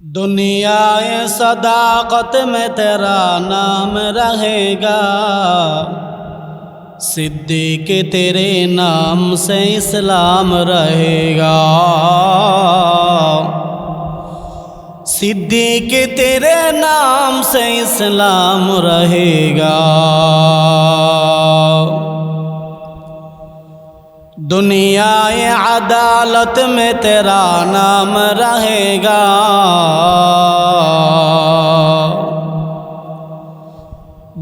दुनियाए सदाकत में तेरा नाम रहेगा, सिद्दीक तेरे नाम से इस्लाम रहेगा। सिद्दीक तेरे नाम से इस्लाम रहेगा। दुनियाए अदालत में तेरा नाम रहेगा,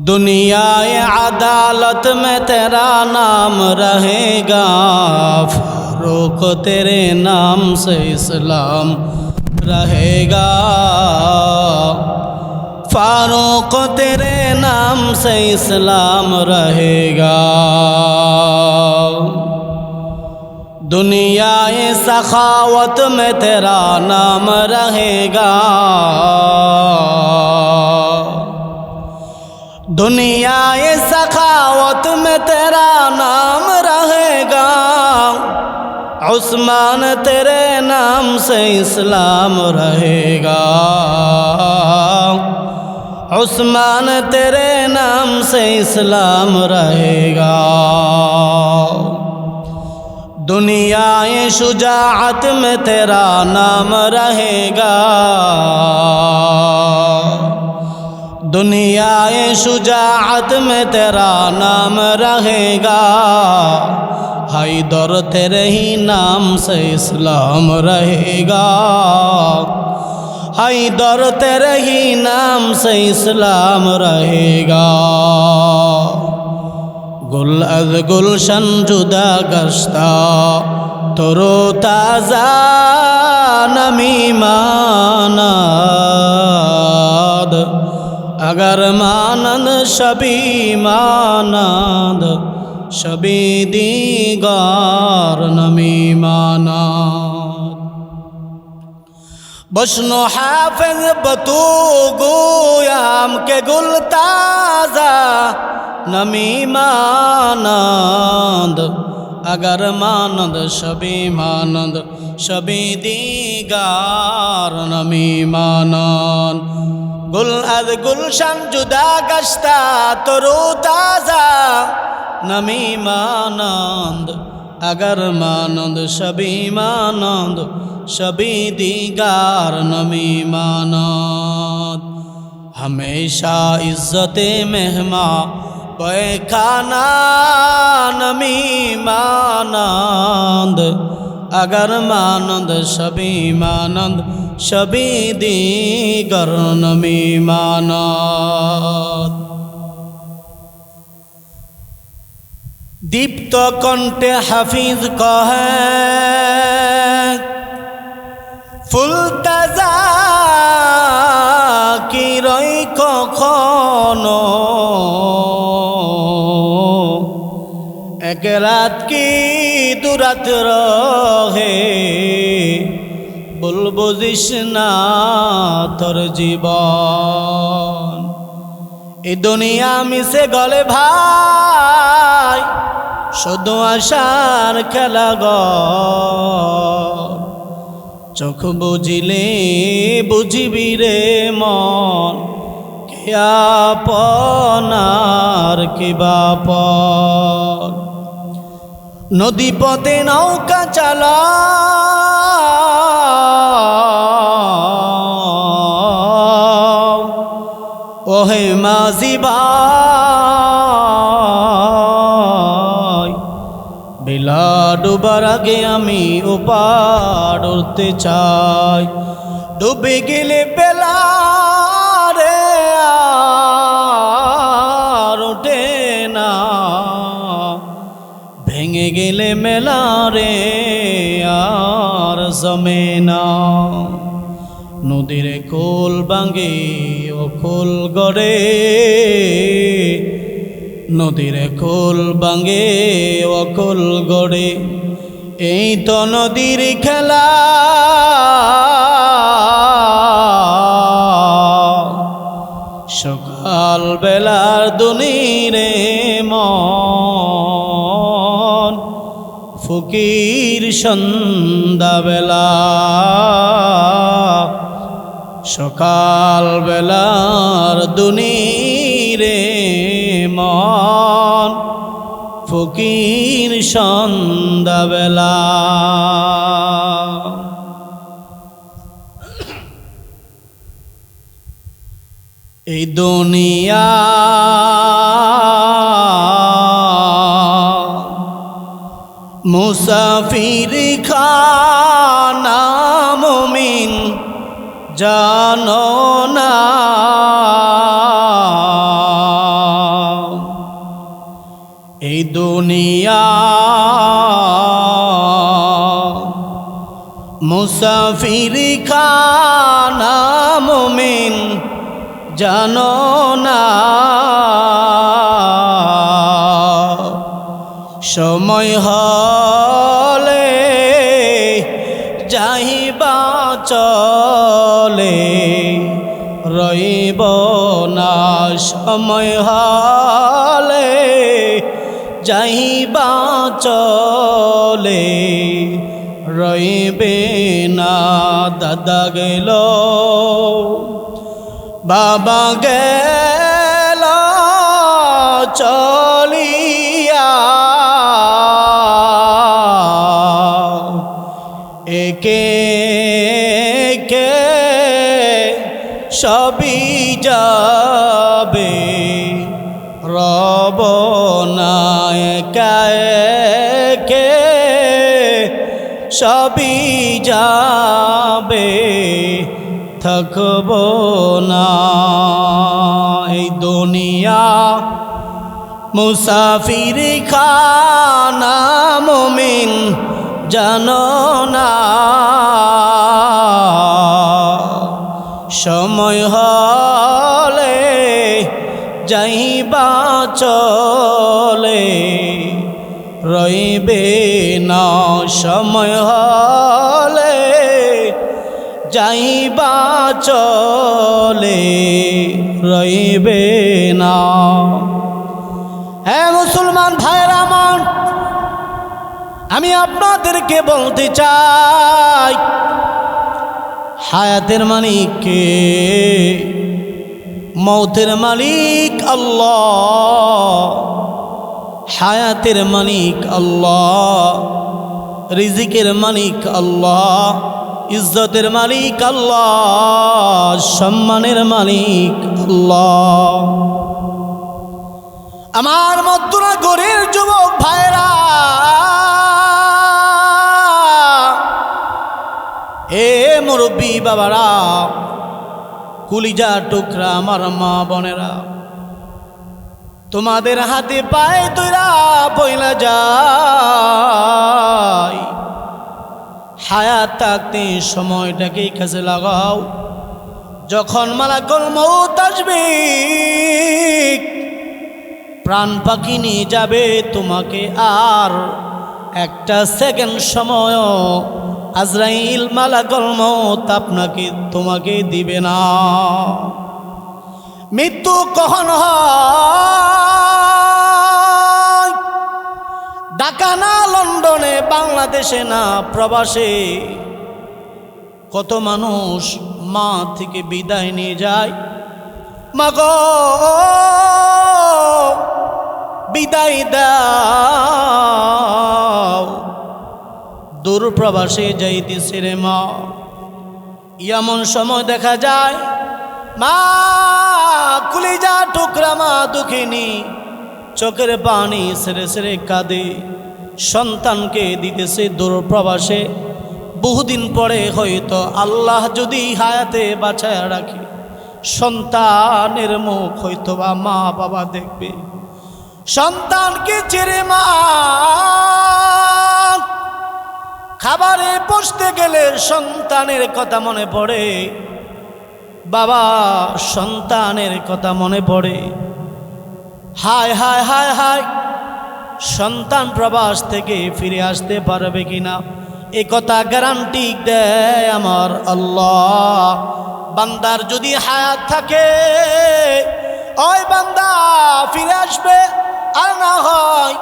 दुनियाए अदालत में तेरा नाम रहेगा। फारूक तेरे नाम से इस्लाम रहेगा, फारूक तेरे नाम से इस्लाम रहेगा। दुनियाए सखावत में तेरा नाम रहेगा, दुनियाए सखावत में तेरा नाम रहेगा। उस्मान तेरे नाम से इस्लाम रहेगा, उस्मान तेरे नाम से इस्लाम रहेगा। दुनियाए शुजाअत में तेरा नाम रहेगा, दुनियाए शुजाअत में तेरा नाम रहेगा। हैदर तेरे ही नाम से इस्लाम रहेगा, हैदर तेरे ही नाम से इस्लाम रहेगा। गुल अज गुलशन जुदा गश्ता तरो ताज़ा नमी मानद, अगर मानंद शबी मानंद शबी दीगार नमी मानद। बशनो हाफिज बतू गोयाम के गुल ताज़ा नमी मानंद, अगर मानंद शबी मानंद शबी दीगार नमी मानंद। गुल अज गुलशन जुदा गश्ता तरो ताज़ा नमी मानंद, अगर मानंद शबी मानंद शबी दीगार नमी मानंद। हमेशा इज्जते मेहमा पैखाना नमी मानंद, अगर मानंद शबी मानंद शबी दीगर नमी मानंद। दीप्त कंठे हाफिज कहे ফুলতাজা কি রই কখনো, এক রাত কি দুরাত রহে, বল বুঝিস না তোর জীবন। এই দুনিয়া মিশে গলে ভাই শুধু আশার খেলা ঘর। চোখ বুঝিলে বুঝিবি রে মন, কে আপনার কে বাপন। নদী পথে নৌকা চালাও ওহে মাঝি ভাই, বেলা ডুবার আগে আমি ওপার উঠতে চাই। ডুবে গেলে বেলা রে আর ওঠে না, ভেঙে গেলে মেলা রে আর জমে না। নদীর কোল ভাঙে ও কোল গড়ে, নদীর কোল ভাঙে অকল গড়ে, এই তো নদীর খেলা। সকাল বেলার দুনিরে মন, ফকির সন্ধ্যাবেলা সকাল বেলার দুনিরে মন ফকির সন্ধ্যাবেলা। এই দুনিয়া মুসাফির খানা মুমিন জানো না। এই দুনিয়া মুসাফির খানা মুমিন জানো না। সময় হলে যাইবা চলে রইব না। সময় হলে যাইবা চলে রইবে না। দাদা গেল বাবা গেল চলিয়া, একে একে সবই যাবে রব না। একা একে সবই যাবে থাকব না। এই দুনিয়া মুসাফির খানা মুমিন জানো না। সময় হলে যাইবা চলে রইবে না। সময় হলে যাইবা চলে রইবে না। হ্যাঁ মুসলমান ভাইরা আমার, আমি আপনাদেরকে বলতে চাই, হায়াতের মালিক কে? মৌতের মালিক আল্লাহ। হায়াতের মালিক আল্লাহ, রিজিকের মালিক আল্লাহ, ইজ্জতের মালিক আল্লাহ, সম্মানের মালিক আল্লাহ। আমার মধ্যনগরের যুবক ভাইরা, এ মুরব্বী বাবারা, কুলিজা টুকরা আমার মা বোনেরা, তোমাদের হাতে পায়ে তোরা বইলা যায়। হায়াত থাকতে সময়টাকে কাজে লাগাও। যখন মালাকুল মউত আসবে, প্রাণ পাখি নিয়ে যাবে তোমাকে, আর একটা সেকেন্ড সময়ও আজরাইল মালাকুল মউত তোমাকে দিবে না। মৃত্যু কখন হয়? ঢাকা না লন্ডনে, বাংলাদেশে না প্রবাসে, কত মানুষ মা থেকে বিদায় নিয়ে যায়। মা গো বিদায় দাও, দূর প্রবাসে যাইতেছে রে মা। এমন সময় দেখা যায় মা কুলিজা টুকরা মা দুঃখিনী, চোখের পানি সেরে সেরে কাঁদে। সন্তানকে দিতেছে দূর প্রবাসে। বহুদিন পরে হয়তো আল্লাহ যদি হায়াতে বাঁচায় রাখে, সন্তানের মুখ হয়তো বা মা বাবা দেখবে। সন্তানকে ছেড়ে মা খাবারে বসতে গেলে সন্তানের কথা মনে পড়ে, বাবা সন্তানের কথা মনে পড়ে। হায় হায় হায় হায়, সন্তান প্রবাস থেকে ফিরে আসতে পারবে কিনা, এ কথা গ্যারান্টি দেয় আমার আল্লাহ। বান্দার যদি হায়াত থাকে, ওই বান্দা ফিরে আসবে। আর না হয়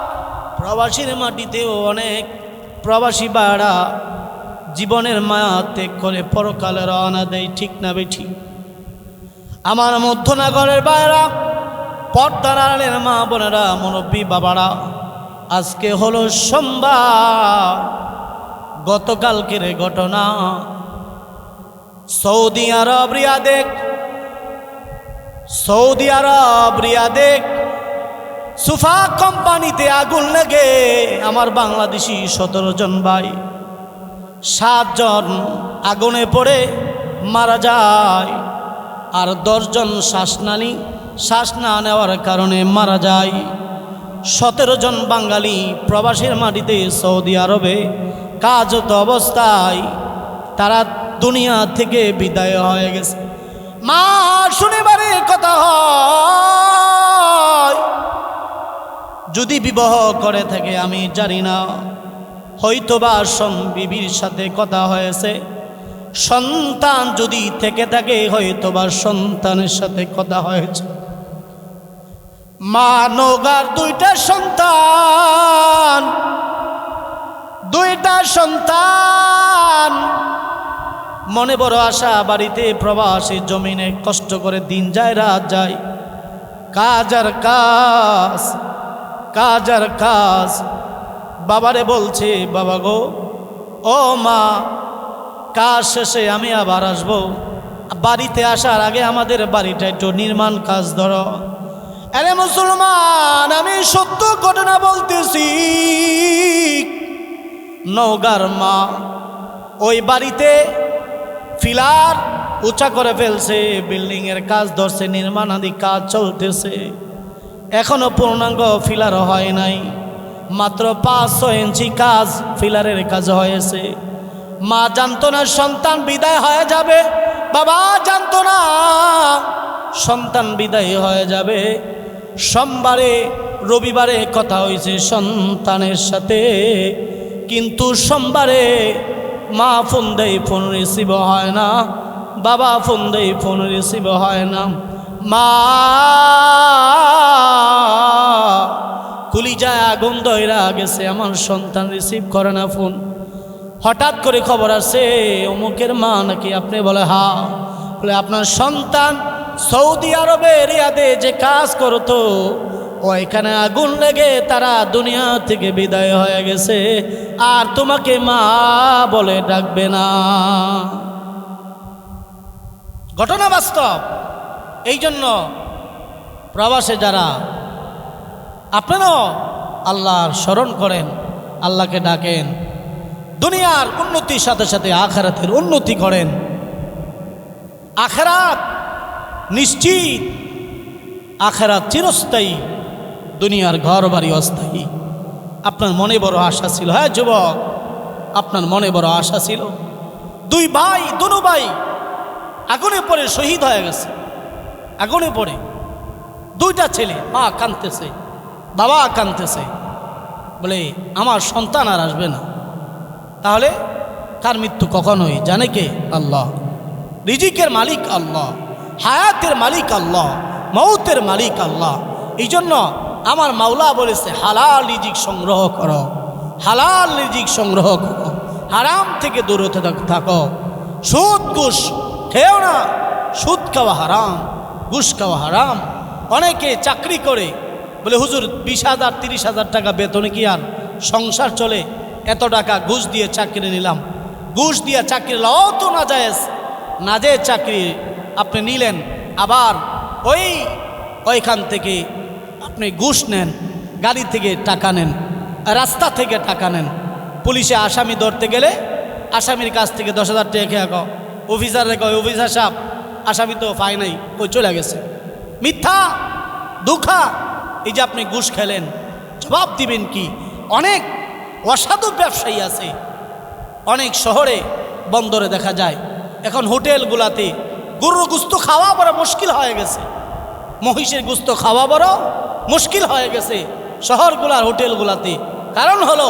প্রবাসীর মাটিতেও অনেক প্রবাসী বাড়া জীবনের মায়া ত্যাগ করে পরকালে রওনা দেয়, ঠিক না বেঠি? আমার মধ্যনগরের বাইরা, পর্দার আড়ালের মা বোনেরা, মুরব্বী বাবারা, আজকে হলো সোমবার। গতকালকের ঘটনা, সৌদি আরব রিয়াদে সুফা কোম্পানিতে আগুন লেগে আমার বাংলাদেশি 17 জন ভাই, 7 জন আগুনে পড়ে মারা যায়, আর 10 জন শ্বাস না নেওয়ার কারণে মারা যায়। 17 জন বাঙালি প্রবাসের মাটিতে সৌদি আরবে কাজরত অবস্থায় তারা দুনিয়া থেকে বিদায় হয়ে গেছে। মা শনিবারে কথা হয়, যদি বিবাহ করে থাকে আমি জানি না, হয়তোবা বিবির সাথে কথা হয়েছে। সন্তান যদি থেকে থাকে হয়তোবা সন্তানের সাথে কথা হয়েছে। মা নওগাঁর দুইটা সন্তান, মনে বড় আশা, বাড়িতে প্রবাসী জমিনে কষ্ট করে দিন যায় রাত যায়, কাজ আর কাজ। বাবারে বলছে, বাবা গো, ও মা, কাজ শেষে আমি আবার আসবো, বাড়িতে আসার আগে আমাদের বাড়িটা একটু নির্মাণ কাজ ধরো। আরে মুসলমান, আমি সত্য ঘটনা বলতেছি। নওগাঁর মা ওই বাড়িতে ফিলার উঁচা করে ফেলছে, বিল্ডিং এর কাজ ধরছে, নির্মাণাদি কাজ চলতেছে, এখনো পূর্ণাঙ্গ ফিলার হয় নাই, মাত্র 5-6 ইঞ্চি কাজ ফিলারের কাজ হয়েছে। মা জানতো না সন্তান বিদায় হয়ে যাবে, বাবা জানতো না সন্তান বিদায় হয়ে যাবে। রবিবারে কথা হয়েছে সন্তানের সাথে, কিন্তু সোমবারে মা ফোন দেয়, ফোন রিসিভ হয় না, বাবা ফোন দেয়, ফোন রিসিভ হয় না। মা কলিজায় আগুন ধইরা গেছে, আমার সন্তান রিসিভ করে না ফোন। হঠাৎ করে খবর আসে, অমুকের মা নাকি। আপনি বলে হ্যাঁ, বলে আপনার সন্তান সৌদি আরবে রিয়াদে যে কাজ করতো, ওইখানে আগুন লেগে তারা দুনিয়া থেকে বিদায় হয়ে গেছে, আর তোমাকে মা বলে ডাকবে না। ঘটনা বাস্তব। এই জন্য প্রবাসে যারা, আপনারাও আল্লাহর স্মরণ করেন, আল্লাহকে ডাকেন, দুনিয়ার উন্নতির সাথে সাথে আখিরাতের উন্নতি করেন। আখিরাত নিশ্চিত, আখিরাত চিরস্থায়ী, দুনিয়ার ঘর বাড়ি অস্থায়ী। আপনার মনে বড় আশা ছিল, হ্যাঁ যুবক, আপনার মনে বড় আশা ছিল। দুই ভাই আগুনে পড়ে শহীদ হয়ে গেছে, আগুনে পড়ে। দুইটা ছেলে, মা কাঁদতেছে, বাবা কাঁদতেছে, বলে আমার সন্তান আর আসবে না। তাহলে কার মৃত্যু কখনোই জানে কে? আল্লাহ। রিজিকের মালিক আল্লাহ, হায়াতের মালিক আল্লাহ, মৌতের মালিক আল্লাহ। এই জন্য আমার মাওলা বলেছে, হালাল রিজিক সংগ্রহ করো, হালাল রিজিক সংগ্রহ করো, হারাম থেকে দূরে থাকো। সুদ ঘুষ খেও না, সুদ খাওয়া হারাম, ঘুষ খাওয়া হারাম। অনেকে চাকরি করে বলে, হুজুর 20,000 30,000 টাকা বেতনে কি আর সংসার চলে? এত টাকা ঘুষ দিয়ে চাকরি নিলাম, ঘুষ দিয়ে চাকরি লও তো না যায় চাকরি আপনি নিলেন, আবার ওইখান থেকে আপনি ঘুষ নেন, গাড়ি থেকে টাকা নেন, রাস্তা থেকে টাকা নেন। পুলিশে আসামি ধরতে গেলে আসামির কাছ থেকে 10,000 টাকা খেয়ে গো, অফিসারে কয়, অফিসার সাহেব আসামি তো পাই নাই, ওই চলে গেছে। মিথ্যা, দুঃখা। এই যে আপনি ঘুষ খেলেন, জবাব দিবেন কি? অনেক অসাধু ব্যবসায়ী আছে, অনেক শহরে বন্দরে দেখা যায়। এখন হোটেলগুলাতে গরুর গোস্ত খাওয়া বড় মুশকিল হয়ে গেছে, মহিষের গোস্ত খাওয়া বড় মুশকিল হয়ে গেছে শহরগুলার হোটেলগুলাতে। কারণ হলো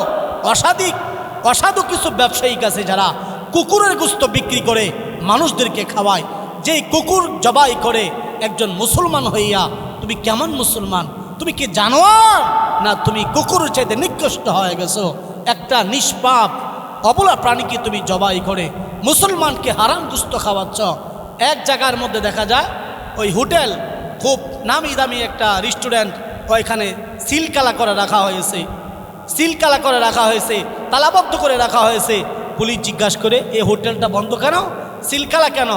অসাধু কিছু ব্যবসায়িক আছে যারা কুকুরের গোস্ত বিক্রি করে মানুষদেরকে খাওয়ায়। যেই কুকুর জবাই করে একজন মুসলমান হইয়া, তুমি কেমন মুসলমান? তুমি কি জানোয়ার? না, তুমি কুকুরের চাইতে নিকৃষ্ট হয়ে গেছো। একটা নিষ্পাপ অবলা প্রাণীকে তুমি জবাই করে মুসলমানকে হারাম গুস্ত খাওয়াচ্ছ। এক জায়গার মধ্যে দেখা যায় ওই হোটেল, খুব নামি দামি একটা রেস্টুরেন্ট, ওইখানে সিলকালা করে রাখা হয়েছে, সিলকালা করে রাখা হয়েছে, তালাবদ্ধ করে রাখা হয়েছে। পুলিশ জিজ্ঞাসা করে এ হোটেলটা বন্ধ কেন, সিলকালা কেন?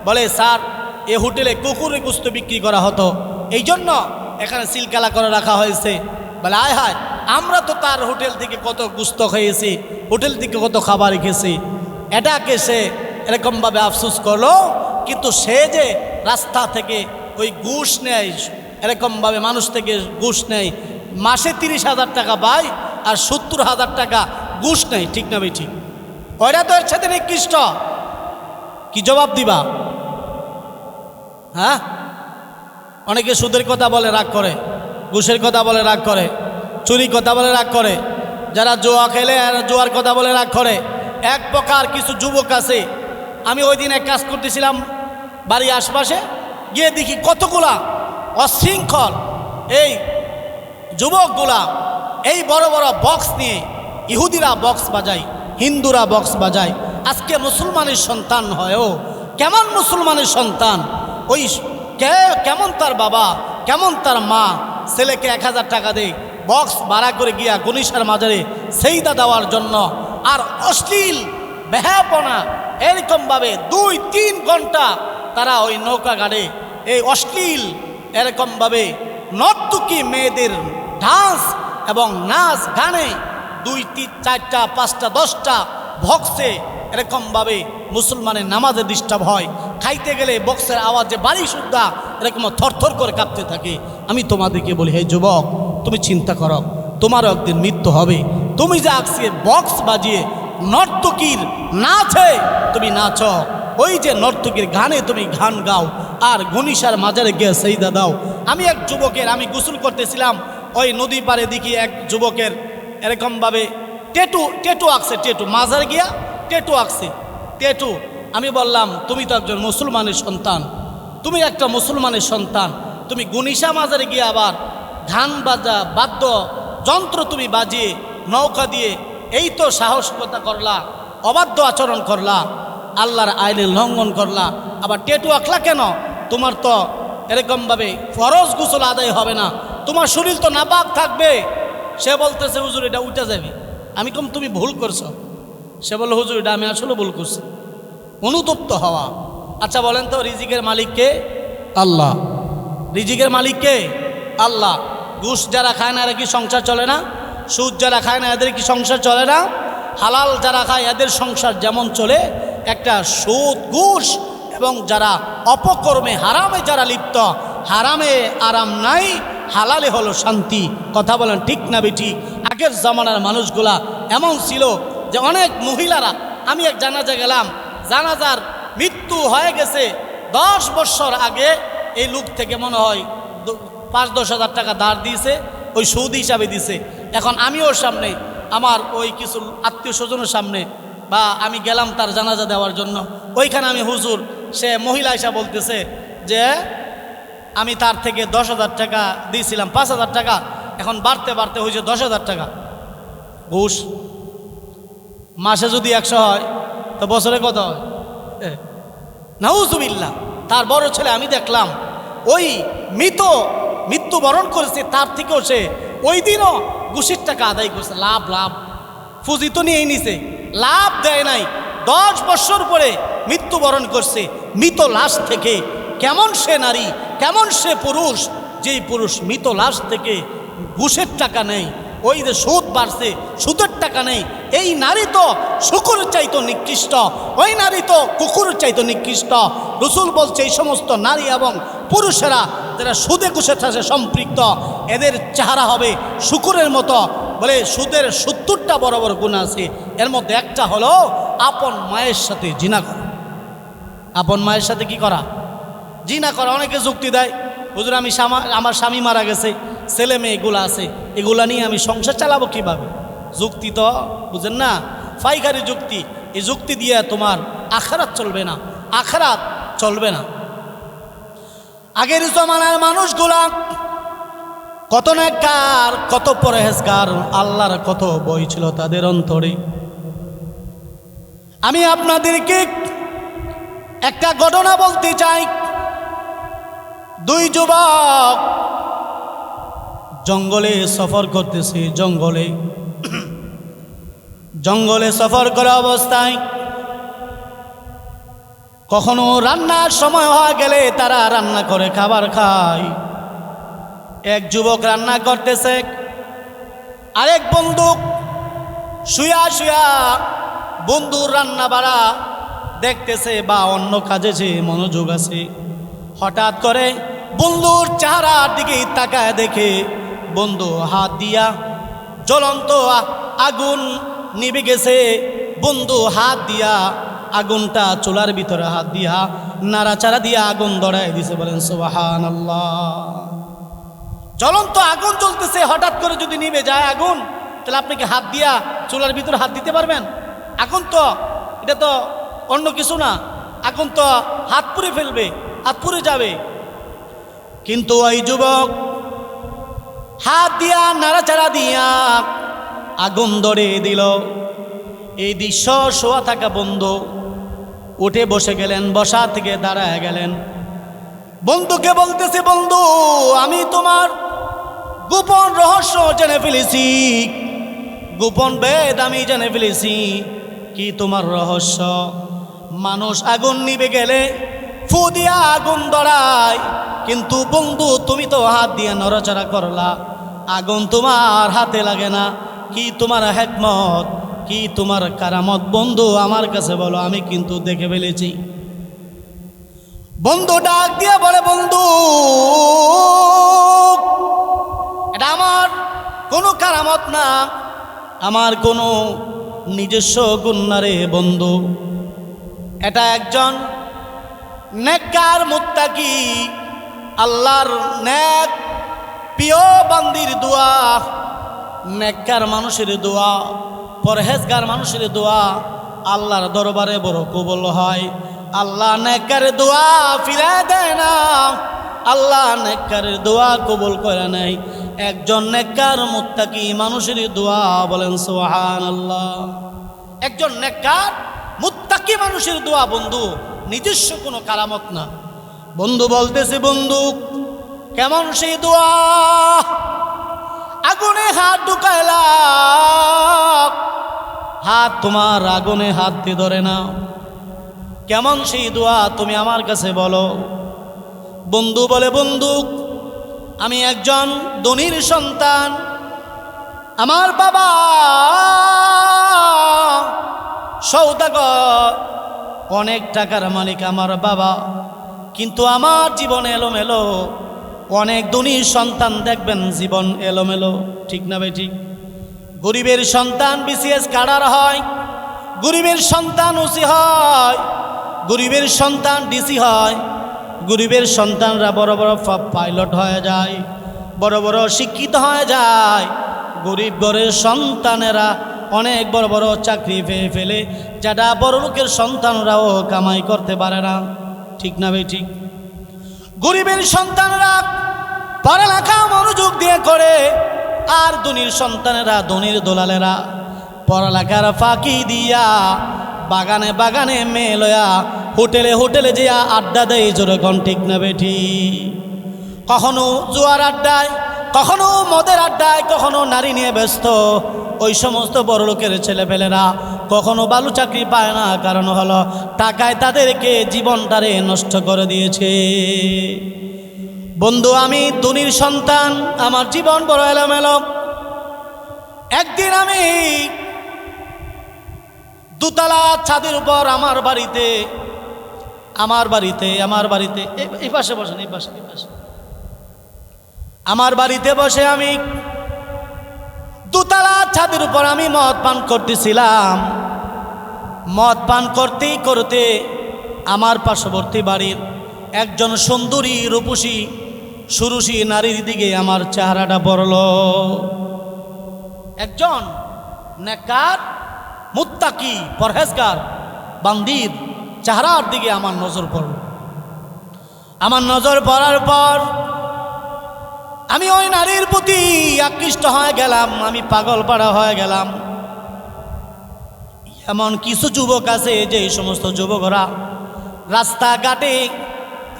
বলে স্যার এ হোটেলে কুকুরের গোস্ত বিক্রি করা হতো, এই জন্য এখানে সিলকালা করে রাখা হয়েছে। বলে আয় হায়, আমরা তো তার হোটেল থেকে কত গোস্ত খেয়েছি, হোটেল থেকে কত খাবার খেয়েছি। এটাকে সে এরকমভাবে আফসোস করলো, কিন্তু সে যে রাস্তা থেকে ওই ঘুষ নেয়, এরকমভাবে মানুষ থেকে ঘুষ নেয়, মাসে 30,000 টাকা পায় আর 70,000 টাকা ঘুষ নেয়, ঠিক না ভাই? ঠিক, ওইটা তো এর সাথে নিকৃষ্ট। কি জবাব দিবা? হ্যাঁ, অনেকে সুদের কথা বলে রাগ করে, ঘুষের কথা বলে রাগ করে, চুরি কথা বলে রাগ করে, যারা জুয়া খেলে আর জুয়ার কথা বলে রাগ করে। এক প্রকার কিছু যুবক আছে, আমি ওই দিন এক কাজ করতেছিলাম বাড়ির আশপাশে, গিয়ে দেখি কতগুলা অশৃঙ্খল এই যুবকগুলা এই বড় বড় বক্স নিয়ে, ইহুদিরা বক্স বাজায়, হিন্দুরা বক্স বাজায়। আজকে মুসলমানের সন্তান হয়েও কেমন মুসলমানের সন্তান, ওই কেমন তার বাবা, কেমন তার মা ছেলেকে 1000 টাকা দেয় বক্স ভাড়া করে গিয়া গণিসার মাজারে সেইদা দেওয়ার জন্য, আর অশ্লীল বেহাপনা এরকমভাবে 2-3 ঘন্টা তারা ওই নৌকা গাড়ে এই অশ্লীল এরকমভাবে নর্তকী মেয়েদের ডান্স এবং নাচ গানে 2-4টা 5টা 10টা বক্সে এরকমভাবে মুসলমানের নামাজে ডিস্টার্ব হয়। খাইতে গেলে বক্সের আওয়াজে বাড়ি সুদ্ধা এরকম থরথর করে কাঁপতে থাকে। আমি তোমাদেরকে বলি, হে যুবক, তুমি চিন্তা করো, তোমারও একদিন মৃত্যু হবে। তুমি যে আজকে বক্স বাজিয়ে নর্তকীর নাচে তুমি নাচো, ওই যে নর্তকীর গানে তুমি গান গাও আর গণিসার মাজারে গিয়ে সেইদা দাও। আমি এক যুবকের, আমি গোসল করতেছিলাম, ওই নদী পাড়ে দেখি এক যুবকের এরকমভাবে টেটু আঁকছে, টেটু মাজার গিয়া টেটু আঁকছে, টেটু। আমি বললাম, তুমি তো একজন মুসলমানের সন্তান, তুমি একটা মুসলমানের সন্তান, তুমি গণিসা মাজারে গিয়ে আবার গান বাজা বাদ্য যন্ত্র তুমি বাজিয়ে নৌকা দিয়ে এই তো সাহসিকতা করলা, অবাধ্য আচরণ করলা, আল্লাহর আইনের লঙ্ঘন করলা, আবার টেটু আঁকলা কেন? তোমার তো এরকমভাবে ফরজ গোসল আদায় হবে না, তোমার শরীর তো নাপাক থাকবে। সে বলতেছে, হুজুর এটা উঠে যাবে। আমি কম তুমি ভুল করছো। সে বলল, হুজুর এটা আমি আসলে ভুল করছি। অনুতপ্ত হওয়া। আচ্ছা বলেন তো, রিজিকের মালিক কে? আল্লাহ। রিজিকের মালিক কে? আল্লাহ। ঘুষ যারা খায় না এরা কি সংসার চলে না? সুদ যারা খায় না এদের কি সংসার চলে না? হালাল যারা খায় এদের সংসার যেমন চলে, একটা সুদ ঘুষ এবং যারা অপকর্মে হারামে যারা লিপ্ত, হারামে আরাম নাই, হালালে হলো শান্তি। কথা বলেন ঠিক না বেঠিক? আগের জামানার মানুষগুলা এমন ছিল যে অনেক মহিলারা, আমি এক জানাজা গেলাম, জানাজার মৃত্যু হয়ে গেছে 10 বছর আগে, এই লোক থেকে মনে হয় 5-10 হাজার টাকা ধার দিয়েছে, ওই সুদ হিসাবে দিছে। এখন আমি ওর সামনে, আমার ওই কিছু আত্মীয় স্বজনের সামনে, বা আমি গেলাম তার জানাজা দেওয়ার জন্য, ওইখানে আমি হুজুর, সে মহিলা এসে বলতেছে যে আমি তার থেকে 10,000 টাকা দিয়েছিলাম, 5,000 টাকা, এখন বাড়তে বাড়তে হয়েছে 10,000 টাকা। ঘুষ মাসে যদি 100 হয় তো বছরে কত হয়? নাউজুবিল্লাহ। তার বড় ছেলে আমি দেখলাম ওই মৃত্যুবরণ করেছে, তার থেকেও সে ওই দিনও ঘুষের টাকা আদায় করছে। লাভ ফুজি তো নিয়েই নিছে, লাভ দেয় নাই। 10 বছর পরে মৃত্যুবরণ করছে মৃত লাশ থেকে। কেমন সে নারী, কেমন সে পুরুষ, যেই পুরুষ মৃত লাশ থেকে ঘুষের টাকা নেই, ওই যে সুদ বাড়ছে সুদের টাকা নেই। এই নারী তো শুকুরের চাইতো নিকৃষ্ট, ওই নারী তো কুকুরের চাইতো নিকৃষ্ট। রসুল বলছে এই সমস্ত নারী এবং পুরুষেরা যারা সুদে ঘুষের সাথে সম্পৃক্ত, এদের চেহারা হবে শুকুরের মতো। বলে সুদের 70টা বড় বড় গুণ আছে, এর মধ্যে একটা হলো আপন মায়ের সাথে জিনা করা। আপন মায়ের সাথে কি করা? জিনা করা। অনেকে যুক্তি দেয়, হুজুর আমি আমার স্বামী মারা গেছে, ছেলে মেয়ে এগুলো আছে, এগুলা নিয়ে আমি সংসার চালাবো কিভাবে? যুক্তি তো বুঝেন না, ফাইকারি যুক্তি। এই যুক্তি দিয়ে তোমার আখিরাত চলবে না, আখিরাত চলবে না। আগের জমানার মানুষগুলা কত নেককার, কত পরহেজগার, আল্লাহর কত বই ছিল তাদের অন্তরে। আমি আপনাদেরকে একটা ঘটনা বলতে চাই। দুই যুবক জঙ্গলে সফর করতেছে। জঙ্গলে সফর করা অবস্থায় কখনো রান্নার সময় হয়ে গেলে তারা রান্না করে খাবার খায়। এক যুবক রান্না করতেছে, আরেক বন্ধু শুয়া শুয়া বন্ধুর রান্না বাড়া দেখতেছে বা অন্য কাজে যে মনোযোগ আছে। হঠাৎ করে বন্ধুর চেহারার দিকে তাকায় দেখে বন্ধু হাত দিয়া জ্বলন্ত আগুন নিভে গেছে। বন্ধু হাত দিয়া আগুনটা চুলার ভিতরে হাত দিয়া নাড়াচাড়া দিয়া আগুন ধরায় দিছে। বলেন সুবহানাল্লাহ। জ্বলন্ত আগুন জ্বলতেছে, হঠাৎ করে যদি নিভে যায় আগুন, তাহলে আপনি কি হাত দিয়া চুলার ভিতরে হাত দিতে পারবেন? আগুন তো এটা তো অন্য কিছু না, আগুন তো হাত পুড়ে ফেলবে, হাত পুড়ে যাবে। কিন্তু ওই যুবক হাত দিয়া নাড়াচাড়া দিয়া আগুন ধরে দিল। এই দৃশ্য শোয়া থাকা বন্ধু উঠে বসে গেলেন, বসা থেকে দাঁড়ায় গেলেন। বন্ধুকে বলতেছে, বন্ধু আমি তোমার গোপন রহস্য জেনে ফেলেছি, গোপন বেদ আমি জেনে ফেলেছি। কি তোমার রহস্য? মানুষ আগুন নিভে গেলে ফু দিয়া আগুন ধরায়, কিন্তু বন্ধু তুমি তো হাত দিয়ে নড়াচড়া করলা, আগুন তোমার হাতে লাগে না। কি তোমার হিকমত, কি তোমার কারামত বন্ধু আমার কাছে বলো, আমি কিন্তু দেখে ফেলেছি। বন্ধু ডাক দিয়ে বলে, বন্ধু এটা আমার কোনো কারামত না, আমার কোনো নিজস্ব গুণ না রে বন্ধু। এটা একজন নেককার মুত্তাকি আল্লাহর নেক প্রিয় বান্দির দোয়া, নেককার মানুষের দোয়া, পরহেজগার মানুষের দোয়া আল্লাহর দরবারে বড় কবুল হয়। আল্লাহ নেককারের দোয়া ফিরে দেয় না, আল্লাহ নেককারের দোয়া কবুল করে নাই। একজন নেককার মুত্তাকি মানুষের দোয়া, বলেন সুবহানাল্লাহ। একজন নেককার মুত্তাকি মানুষের দোয়া বন্ধু, নিজস্ব কোনো কারামত না। বন্ধু বলতেছে, বন্ধু কেমন সেই দোয়া? আগুনে হাত ঢুকাইলা, হাত তোমার আগুনে হাত দিয়ে ধরে না, কেমন সেই দোয়া তুমি আমার কাছে বলো। বন্ধু বলে, বন্ধু আমি একজন ধনীর সন্তান, আমার বাবা সওদাগর, অনেক টাকার মালিক আমার বাবা, কিন্তু আমার জীবন এলোমেলো। অনেক ধনীর সন্তান দেখবেন জীবন এলোমেলো, ঠিক না ভাই? ঠিক। গরিবের সন্তান বিসিএস ক্যাডার হয়, গরিবের সন্তান ওসি হয়, গরিবের সন্তান ডিসি হয়, গরিবের সন্তানরা বড় বড় পাইলট হয়ে যায়, বড় বড় শিক্ষিত হয়ে যায়। গরিব ঘরের সন্তানেরা অনেক বড় বড় চাকরি পেয়ে ফেলে, যারা বড় লোকের সন্তানরাও কামাই করতে পারে না, ঠিক না ভাই? ঠিক। গরিবের সন্তানরা পড়ালেখা মনোযোগ দিয়ে করে, আর ধনীর সন্তানেরা, ধনীর দোলালেরা পড়ালেখার ফাঁকি দিয়া বাগানে বাগানে মেয়ে লয়া হোটেলে হোটেলে যে আড্ডা দেয়, যেরকম, ঠিক না বেঠি? কখনো জুয়ার আড্ডায়, কখনো মদের আড্ডায়, কখনো নারী নিয়ে ব্যস্ত। ওই সমস্ত বড় লোকের ছেলেপেলেরা কখনো ভালো চাকরি পায় না, কারণ হলো টাকায় তাদেরকে জীবনটারে নষ্ট করে দিয়েছে। বন্ধু আমি ধনীর সন্তান, আমার জীবন বড় এলোমেলো। একদিন আমি দোতলা ছাদের উপর আমার বাড়িতে এই পাশে বসেন, এই পাশে আমার বাড়িতে বসে আমি দোতলা ছাদের উপর আমি মদ পান করতেছিলাম। মদ পান করতে করতে আমার পার্শ্ববর্তী বাড়ির একজন সুন্দরী রূপসী সুরুষী নারীর দিকে আমার চেহারাটা পড়ল। একজন নেককার মুত্তাকি পরহেজগার বান্দির চেহারার দিকে আমার নজর পড়ল। আমার নজর পড়ার পর আমি ওই নারীর প্রতি আকৃষ্ট হয়ে গেলাম, আমি পাগল পাড়া হয়ে গেলাম। এমন কিছু যুবক আছে যে সমস্ত যুবকরা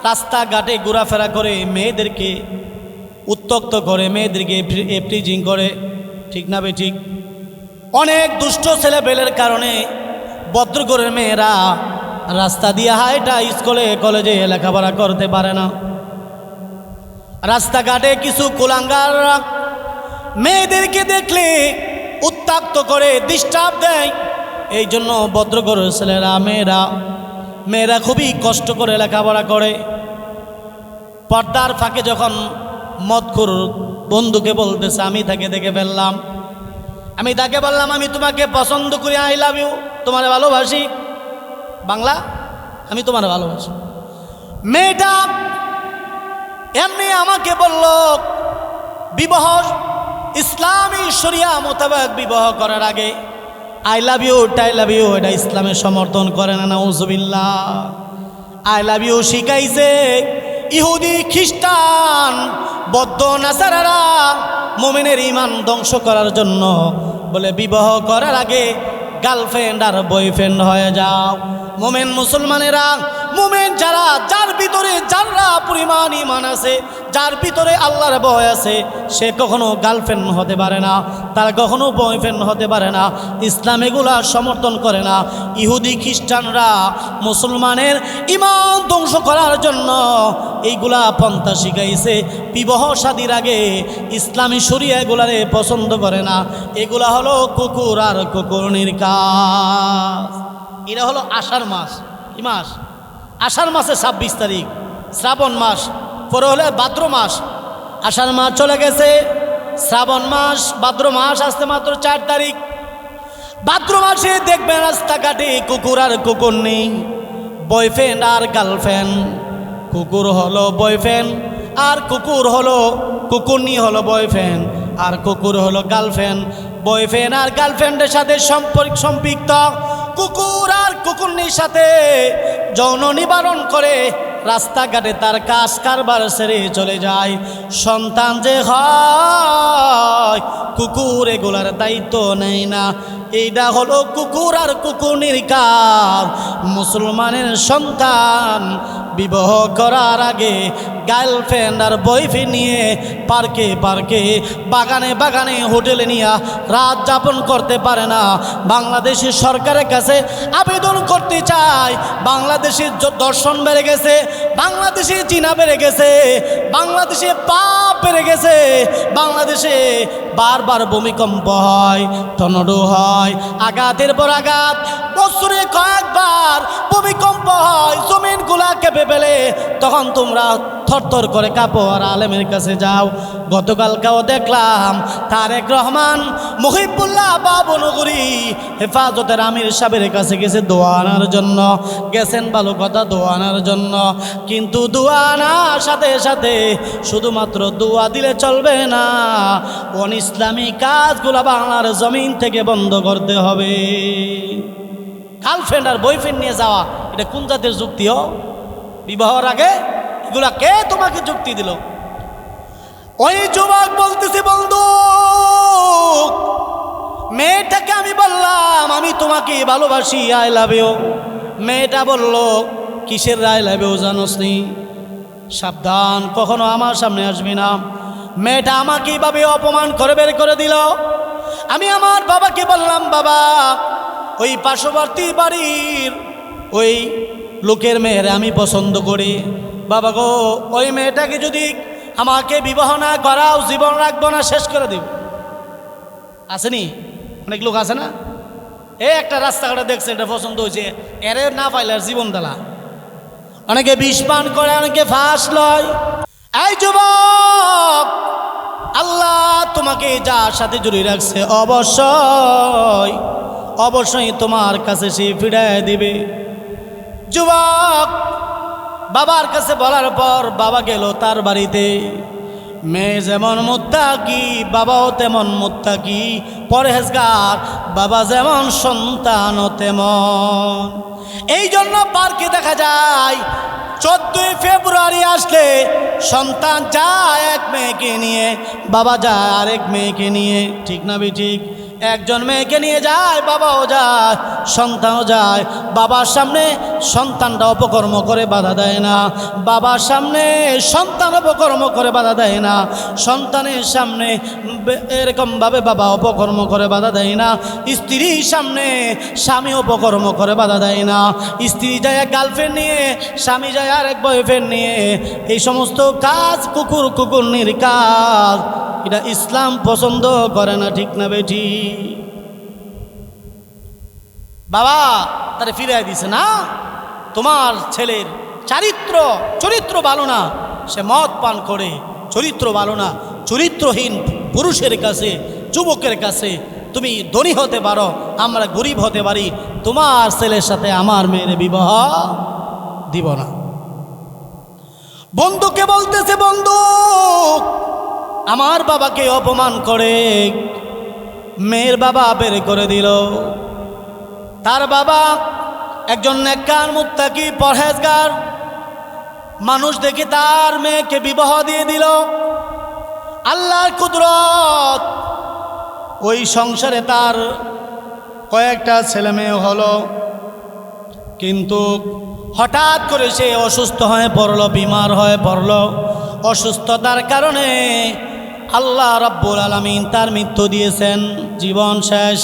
রাস্তাঘাটে ঘোরাফেরা করে মেয়েদেরকে উত্ত্যক্ত করে, মেয়েদেরকে এপ্রিজিং করে, ঠিক না বে ঠিক? অনেক দুষ্ট ছেলেপেলের কারণে ভদ্রঘরের মেয়েরা রাস্তা দিয়ে হাইটা স্কুলে কলেজে লেখাপড়া করতে পারে না। রাস্তাঘাটে কিছু কুলাঙ্গার মেয়েদেরকে দেখলে উত্ত্যক্ত করে, ডিস্টার্ব দেয়। এই জন্য ভদ্রঘরের ছেলেরা মেয়েরা খুবই কষ্ট করে লেখাপড়া করে। পর্দার ফাঁকে যখন মদখোর বন্ধুকে বলতেছে, আমি তাকে দেখে ফেললাম, আমি তাকে বললাম আমি তোমাকে পছন্দ করি, আই লাভ ইউ, তোমার ভালোবাসি, বাংলা আমি তোমার ভালোবাসি। মেয়েটা এমনি আমাকে বলল বিবাহ ইসলামী শরিয়া মোতাবেক বিবাহ করার আগে আই লাভ ইউ টাই লাভ ইউ এটা ইসলামের সমর্থন করে না, নাউজুবিল্লাহ। আই লাভ ইউ শিখাইছে ইহুদি, খ্রিস্টান, বৌদ্ধ, নাসারারা মুমিনের ঈমান ধ্বংস করার জন্য। বলে বিবাহ করার আগে গার্লফ্রেন্ড আর বয়ফ্রেন্ড হয়ে যাও। মুমিন মুসলমানেরা, মুমিন যার ভিতরে যারা পরিমাণ ঈমান আছে, যার ভিতরে আল্লাহর ভয় আছে, সে কখনো গার্লফ্রেন্ড হতে পারে না, তার কখনো বয়ফ্রেন্ড হতে পারে না। ইসলাম এগুলা সমর্থন করে না। ইহুদি খ্রিস্টানরা মুসলমানের ঈমান ধ্বংস করার জন্য এইগুলা পন্থা শিখাইছে। বিবাহ শাদীর আগে ইসলামী শরিয়া এগুলারে পছন্দ করে না। এগুলা হলো কুকুর আর কুকুরনির কাজ। এটা হলো আষাঢ় মাস। কি মাস? আষাঢ় মাসে 26 তারিখ, শ্রাবণ মাস, পরে হলে ভাদ্র মাস। আষাঢ় মাস চলে গেছে, শ্রাবণ মাস, ভাদ্র মাস আসতে মাত্র 4 তারিখ। ভাদ্র মাসে দেখবেন রাস্তাঘাটে কুকুর আর কুকুর নেই, বয়ফ্রেন্ড আর গার্লফ্রেন্ড। কুকুর হলো বয়ফ্রেন্ড আর কুকুরনি হলো বয়ফ্রেন্ড, আর কুকুর হলো গার্লফ্রেন্ড। বয়ফ্রেন্ড আর গার্লফ্রেন্ডের সাথে সম্পৃক্ত কুকুর আর কুকুরনির সাথে যৌন নিবারণ করে রাস্তাঘাটে তার কাজ কারবার সেরে চলে যায়। সন্তান যে হয়, কুকুর এগুলার দায়িত্ব নেয় না। এইটা হলো কুকুর আর কুকুরনির কাজ। মুসলমানের সন্তান বিবাহ করার আগে গার্লফ্রেন্ড আর বয়ফ্রেন্ড নিয়ে পার্কে বাগানে হোটেলে নিয়ে রাত যাপন করতে পারে না। বাংলাদেশের সরকারের কাছে আবেদন করতে চায়। বাংলাদেশের দর্শন বেড়ে গেছে, বাংলাদেশে জিনা বেড়ে গেছে, বাংলাদেশে পাপ বেড়ে গেছে, বাংলাদেশে বারবার ভূমিকম্প হয়, টর্নেডো হয়, আঘাতের পর আঘাত, বছরে কয়েকবার ভূমিকম্প হয়, জমিনগুলা কেঁপে ফেলে। তখন তোমরা থরথর করে কাঁপো আর আলেমের কাছে যাও। গতকালকেও দেখলাম তারেক রহমান মহিবুল্লাহ বাবনগরী হেফাজতের আমির সাহেবের কাছে গেছে দোয়া আনার জন্য। গেছেন ভালো কথা, দোয়া আনার জন্য, কিন্তু দোয়া আনার সাথে সাথে শুধুমাত্র দোয়া দিলে চলবে না, ইসলামী কাজগুলো বাংলার জমিন থেকে বন্ধ করতে হবে। গার্লফ্রেন্ড আর বয়ফ্রেন্ড নিয়ে যাওয়া এটা কোন জাতের যুক্তি? বিবাহর আগে এগুলা কে তোমাকে যুক্তি দিল? ওই যুবক বলতেছি, বন্ধু মেয়েটাকে আমি বললাম আমি তোমাকে ভালোবাসি, আই লাভ ইউ। মেয়েটা বলল কিসের আই লাভ ইউ জানোস নি? সাবধান, কখনো আমার সামনে আসবি না। মেয়েটা আমাকে এইভাবে অপমান করে বের করে দিল। আমি আমার বাবাকে বললাম, বাবা ওই পার্শ্ববর্তী বাড়ির ওই লোকের মেয়েরা আমি পছন্দ করি। বাবা গো, ওই মেয়েটাকে যদি আমাকে বিবাহ না করাও জীবন রাখবো না, শেষ করে দিব। আসেনি অনেক লোক আছে না, একটা রাস্তাঘাটে দেখছে এটা পছন্দ হয়েছে, এরে না পাইলে আর জীবন দেলা। অনেকে বিষ পান করে, অনেকে ফাঁস লয়। এই যুবক, আল্লাহ তোমাকে যার সাথে জড়িয়ে রাখছে অবশ্যই তোমার কাছে সে ফিরায় দিবে। যুবক বাবার কাছে বলার পর বাবা গেল তার বাড়িতে। মেয়ে যেমন মুত্তাকি, বাবাও তেমন মুত্তাকি, পরহেজগার। বাবা যেমন সন্তানও তেমন। এই জন্য পার্কে দেখা যায় 14 ফেব্রুয়ারি আসলে সন্তান যায় এক মেয়েকে নিয়ে, বাবা যায় আরেক মেয়েকে নিয়ে, ঠিক না বে ঠিক? একজন মেয়েকে নিয়ে যায়, বাবাও যায়, সন্তানও যায়। বাবার সামনে সন্তানটা অপকর্ম করে বাধা দেয় না, বাবার সামনে সন্তান অপকর্ম করে বাধা দেয় না, সন্তানের সামনে এরকমভাবে বাবা অপকর্ম করে বাধা দেয় না, স্ত্রীর সামনে স্বামী অপকর্ম করে বাধা দেয় না। স্ত্রী যায় এক গার্লফ্রেন্ড নিয়ে, স্বামী যায় আর এক বয়ফ্রেন্ড নিয়ে। এই সমস্ত কাজ কুকুরনির কাজ, এটা ইসলাম পছন্দ করে না, ঠিক না বেঠি? বাবা তারে ফিরিয়ে দিছে না, তোমার ছেলের চরিত্র ভালো না, সে মদ পান করে, চরিত্র ভালো না। চরিত্রহীন পুরুষের কাছে, যুবকের কাছে তুমি ধনী হতে পারো, আমরা গরিব হতে পারি, তোমার ছেলের সাথে আমার মেয়ের বিবাহ দিব না। বন্ধুকে বলতেছে, বন্ধু আমার বাবাকে অপমান করে মেয়ের বাবা বের করে দিল। তার বাবা একজন নেককার মুত্তাকি পরহেজগার মানুষ দেখে তার মেয়েকে বিবাহ দিয়ে দিল। আল্লাহর কুদরত, ওই সংসারে তার কয়েকটা ছেলে মেয়ে হলো, কিন্তু হঠাৎ করে সে অসুস্থ হয়ে পড়ল, বিমার হয়ে পড়ল। অসুস্থতার কারণে আল্লাহ রাব্বুল আলামিন তার মৃত্যু দিয়েছেন, জীবন শেষ।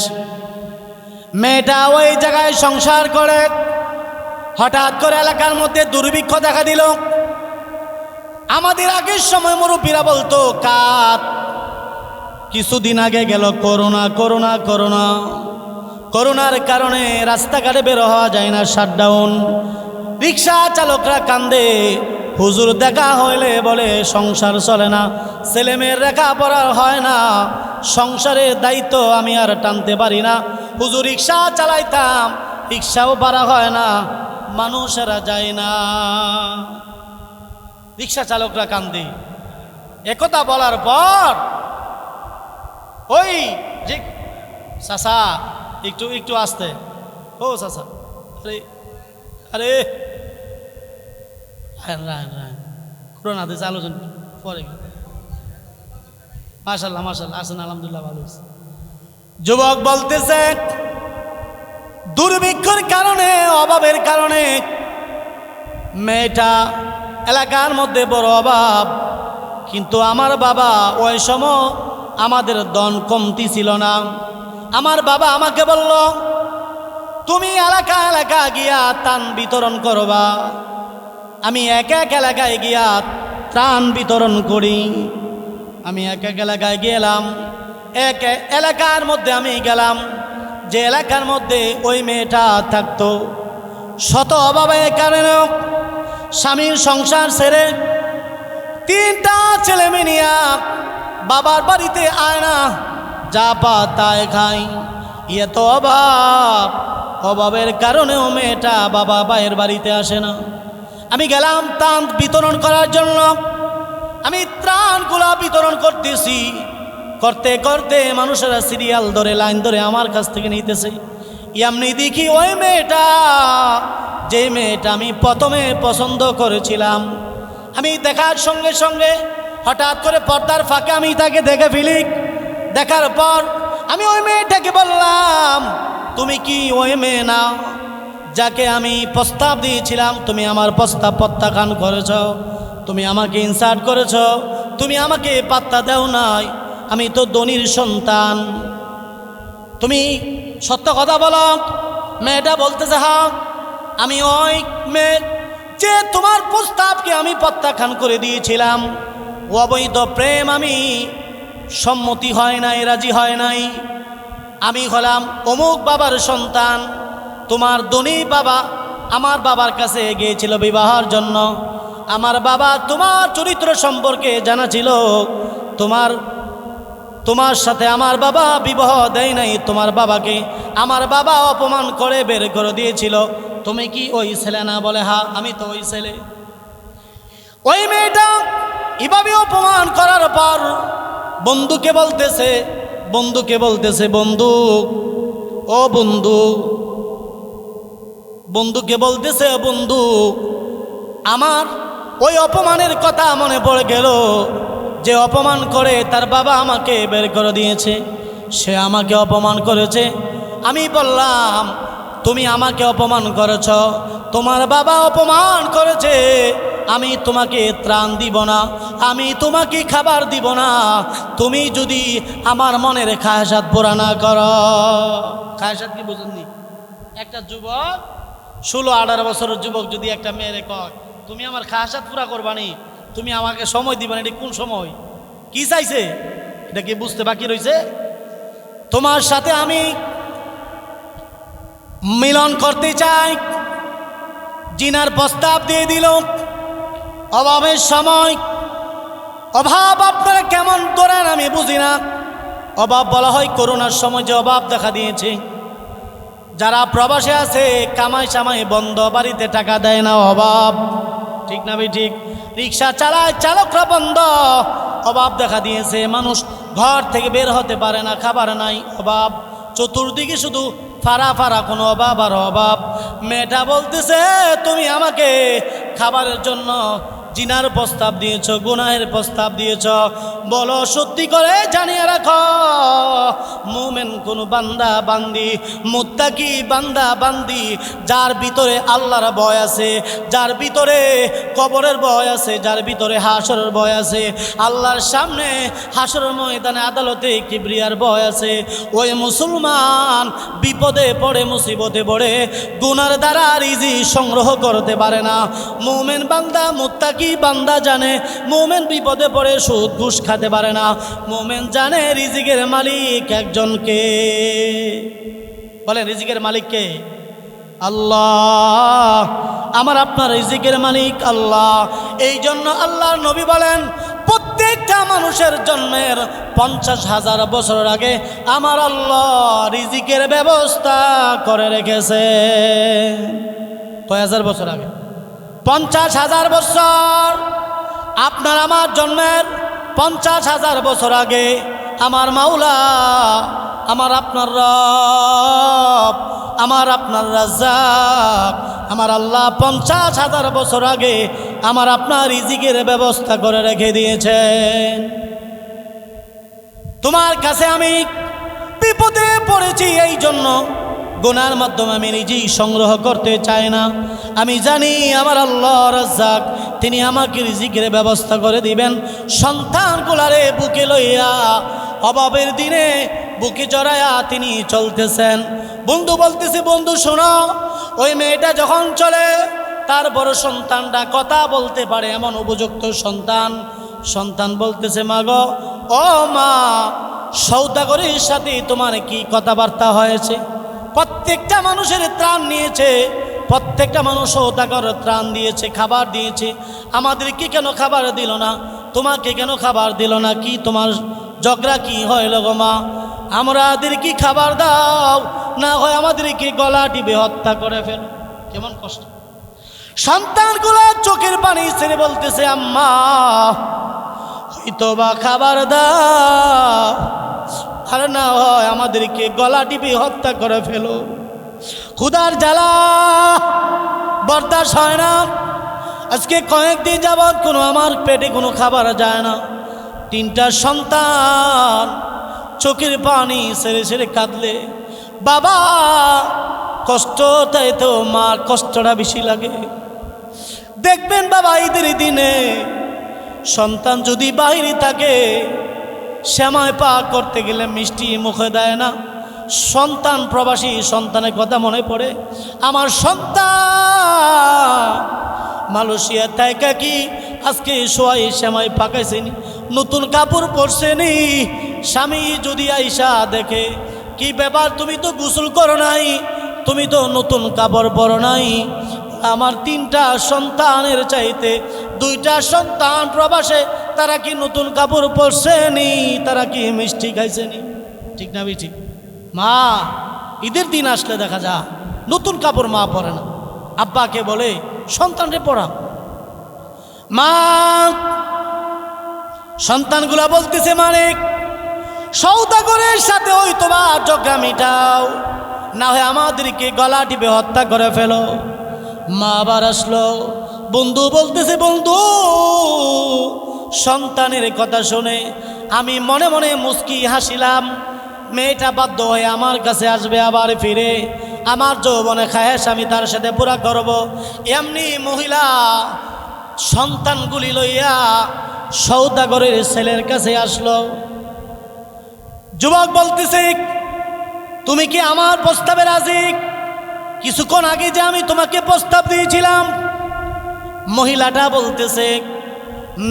মেয়েটা ওই জায়গায় সংসার করে, হঠাৎ করে এলাকার মধ্যে দুর্ভিক্ষ দেখা দিল। আমাদের আগের সময় মুরব্বীরা বলতো কাত, কিছুদিন আগে গেল করোনা। করোনার কারণে রাস্তাঘাটে বের হওয়া যায় না, শাটডাউন। রিক্সা চালকরা কান্দে, হুজুর দেখা হইলে বলে সংসার চলে না, ছেলেমেয়ের লেখাপড়া হয় না, সংসারের দায়িত্ব আমি আর টানতে পারি না। হুজুর রিক্সা চালাইতাম, রিক্সাও ভাড়া হয় না, মানুষেরা যায় না। রিক্সা চালকরা কান্দে। একথা বলার পর ওই যে চাচা, একটু আসতে, ও চাচা, আরে করোনা দিয়েছে, আলোচনা পরে। মাশাল্লাহ আসেন, আলহামদুলিল্লাহ ভালো হয়েছে। যুবক বলতেছে দুর্ভিক্ষের কারণে, অভাবের কারণে মেয়েটা, এলাকার মধ্যে বড় অভাব, কিন্তু আমার বাবা ওই সময় আমাদের দন কমতি ছিল না। আমার বাবা আমাকে বলল, তুমি এলাকা গিয়া ত্রাণ বিতরণ করবা। আমি এক এলাকায় গিয়া ত্রাণ বিতরণ করি। আমি এক এলাকায় গেলাম, এক এলাকার মধ্যে আমি গেলাম, যে এলাকার মধ্যে ওই মেয়েটা থাকতো। শত অভাবের কারণে স্বামীর সংসার ছেড়ে 3টা ছেলে মেয়ে নিয়া বাবার বাড়িতে আয় না, যা পা তাই খাই। এত অভাবের কারণেও মেয়েটা বাবা ভাইয়ের বাড়িতে আসে না। আমি গেলাম ত্রাণ বিতরণ করার জন্য। আমি ত্রাণগুলা বিতরণ করতেছি, করতে করতে মানুষেরা সিরিয়াল ধরে, লাইন ধরে আমার কাছ থেকে নিতেছে। এমনি দেখি ওই মেয়েটা, যে মেয়েটা আমি প্রথমে পছন্দ করেছিলাম, আমি দেখার সঙ্গে সঙ্গে হঠাৎ করে পর্দার ফাঁকে আমি তাকে দেখে ফেলি। দেখার পর আমি ওই মেয়েটাকে বললাম, তুমি কি ওই মেয়ে না যাকে আমি প্রস্তাব দিয়েছিলাম? তুমি আমার প্রস্তাব প্রত্যাখ্যান করেছ, তুমি আমাকে ইনসাল্ট করেছ, তুমি আমাকে পাত্তা দাও নাই। আমি তো ধনীর সন্তান, তুমি সত্য কথা বলো। মেয়েটা বলতেছে, হ্যাঁ আমি ওই মেয়ে যে তোমার প্রস্তাবকে আমি প্রত্যাখ্যান করে দিয়েছিলাম। অবৈধ প্রেম, আমি সম্মতি হয় নাই, রাজি হয় নাই। আমি হলাম অমুক বাবার সন্তান। তোমার ধনী বাবা আমার বাবার কাছে গিয়েছিল বিবাহের জন্য। আমার বাবা তোমার চরিত্র সম্পর্কে জানা ছিল। তোমার সাথে আমার বাবা বিবাহ দেয় নাই। তোমার বাবাকে আমার বাবা অপমান করে বের করে দিয়েছিল। তুমি কি ওই ছেলে না? বলে হ্যাঁ আমি তো ওই ছেলে। ওই মেয়েটা এভাবে অপমান করার পর বন্ধুকে বলতেছে, বন্ধু, ও বন্ধু, বন্ধুকে বলতেছে, বন্ধু আমার ওই অপমানের কথা মনে পড়ে গেল, যে অপমান করে তার বাবা আমাকে বের করে দিয়েছে। সে আমাকে অপমান করেছে। আমি বললাম, তুমি আমাকে অপমান করেছ, তোমার বাবা অপমান করেছে, আমি তোমাকে ত্রাণ দিব না, আমি তোমাকে খাবার দিব না, তুমি যদি আমার মনের খায়সাত পুরা না করো। খায়সাত কি বুঝেননি? একটা যুবক 16-18 বছরের যুবক যদি একটা মেয়েরে কয় তুমি আমার খায়সাত পুরা করবানি, তুমি আমাকে সময় দিবানি, এটা কোন সময়? কি চাইছে? এটা কি বুঝতে বাকি রয়েছে? তোমার সাথে আমি মিলন করতে চাই, জিনার প্রস্তাব দিয়ে দিল। অভাবের সময় অভাব আপনারা কেমন ধরেন আমি বুঝি না। অভাব বলা হয় করোনার সময় যে অভাব দেখা দিয়েছে, যারা প্রবাসে আছে কামাই সামাই বন্ধ, বাড়িতে টাকা দেয় না, অভাব। ঠিক না ভাই? ঠিক। রিক্সা চালায়, চালকরা বন্ধ, অভাব দেখা দিয়েছে। মানুষ ঘর থেকে বের হতে পারে না, খাবার নাই, অভাব। চতুর্দিকে শুধু ফাড়া ফাড়া কোনো অভাব আর অভাব। মেয়েটা বলতেছে তুমি আমাকে খাবারের জন্য জিনার প্রস্তাব দিয়েছ, গুনাহের প্রস্তাব দিয়েছ, বলো সত্যি করে জানিয়ে রাখো মুমিন কোন বান্দা বান্দি, মুত্তাকি বান্দা বান্দি, যার ভিতরে আল্লাহর ভয় আছে, যার ভিতরে কবরের ভয় আছে, যার ভিতরে হাসরের ভয় আছে, আল্লাহর সামনে হাসরের ময়দানে আদালতে কিবরিয়ার ভয় আছে, ওই মুসলমান বিপদে পড়ে, মুসিবতে পড়ে গুনার দ্বারা রিজিক সংগ্রহ করতে পারে না। মুমিন বান্দা, মুত্তাকি বান্দা জানে মুমিন বিপদে পড়ে সুদ ঘুষ খেতে পারে না। মুমিন জানে রিজিকের মালিক একজনকে। বলেন রিজিকের মালিক কে? আল্লাহ। আমার আপনার রিজিকের মালিক আল্লাহ। এই জন্য আল্লাহর নবী বলেন প্রত্যেকটা মানুষের জন্মের 50,000 বছর আগে আমার আল্লাহ রিজিকের ব্যবস্থা করে রেখেছে। কয় হাজার বছর আগে? 50,000 বছর। আপনার আমার জন্মের 50,000 বছর আগে আমার মাওলা, আমার আপনার রব, আমার আপনার রাজ্জাক, আমার আল্লাহ 50,000 বছর আগে আমার আপনার রিজিকের ব্যবস্থা করে রেখে দিয়েছেন। তোমার কাছে আমি বিপদে পড়েছি, এই জন্য গুনার মাধ্যমে আমি রিজিক সংগ্রহ করতে চাই না। আমি জানি আমার আল্লাহ রাজ্জাক, তিনি আমাকে রিজিকের ব্যবস্থা করে দিবেন। সন্তানগুলারে বুকে লইয়া অভাবের দিনে বুকে জড়ায়া তিনি চলতেছেন। বন্ধু বলতেছে, বন্ধু শোনো, ওই মেয়েটা যখন চলে তার বড় সন্তানটা কথা বলতে পারে এমন উপযুক্ত সন্তান। সন্তান বলতেছে, মা গো, ও মা, সওদাগরের সাথে তোমার কি কথাবার্তা হয়েছে? প্রত্যেকটা মানুষের ত্রাণ নিয়েছে, প্রত্যেকটা মানুষ সওদাগর ত্রাণ দিয়েছে, খাবার দিয়েছে, আমাদেরকে কেন খাবার দিল না? তোমাকে কেন খাবার দিল না? কি তোমার ঝগড়া কি হইল গো মা? আমাদেরকে খাবার দাও, না হয় আমাদেরকে গলা টিপে হত্যা করে ফেলো। কেমন কষ্ট! সন্তানগুলো চোখের পানি ছেড়ে বলতেছে, আম্মা হয়তো বা খাবার দাও, আর না হয় আমাদেরকে গলা টিপে হত্যা করে ফেলো। ক্ষুধার জ্বালা বরদাস্ত হয় না। আজকে কয়েকদিন যাবৎ কোনো আমার পেটে কোনো খাবার যায় না। 3টা সন্তান চোখের পানি ছেড়ে ছেড়ে কাঁদলে, বাবা কষ্ট, তাই তো মার কষ্টটা বেশি লাগে। দেখবেন বাবা, ঈদের দিনে সন্তান যদি বাইরে থাকে, শ্যামায় পাক করতে গেলে মিষ্টি মুখে দেয় না। সন্তান প্রবাসী, সন্তানের কথা মনে পড়ে। আমার সন্তান মালয়েশিয়া থাইকা কি আজকে সোয়াই শ্যামাই পাকাইছেনি, নতুন কাপড় পরছেনি। স্বামী যদি আইসা দেখে, কি ব্যাপার, তুমি তো গোসল করো নাই, তুমি তো নতুন কাপড় পরো নাই। আমার 3টা সন্তানের চাইতে 2টা সন্তান প্রবাসে, তারা কি নতুন কাপড় পরছেনি? তারা কি মিষ্টি খাইছেনি? ঠিক না বেঠি? মা ঈদের দিন আসলে দেখা যা নতুন কাপড় মা পরে না, আব্বাকে বলে সন্তানরে পরা। মা সন্তানগুলা বলতেছে, মালিক সওদাগরের সাথে ওই তোমার ঝগড়া মিটাও, না হয় আমাদেরকে গলা টিপে হত্যা করে ফেলো। মা আবার আসলো। বন্ধু বলতেছে, বন্ধু সন্তানের কথা শুনে আমি মনে মনে মুস্কি হাসিলাম। মেয়েটা বাধ্য হয়ে আমার কাছে আসবে আবার ফিরে। আমার যৌবনে খায়েশ আমি তার সাথে পুরা করব। এমনি মহিলা সন্তানগুলি লইয়া সওদাগরের ছেলের কাছে আসলো। যুবক বলতেছে, তুমি কি আমার প্রস্তাবে রাজি? কিছুক্ষণ আগে যে আমি তোমাকে প্রস্তাব দিয়েছিলাম। মহিলাটা বলতেছে,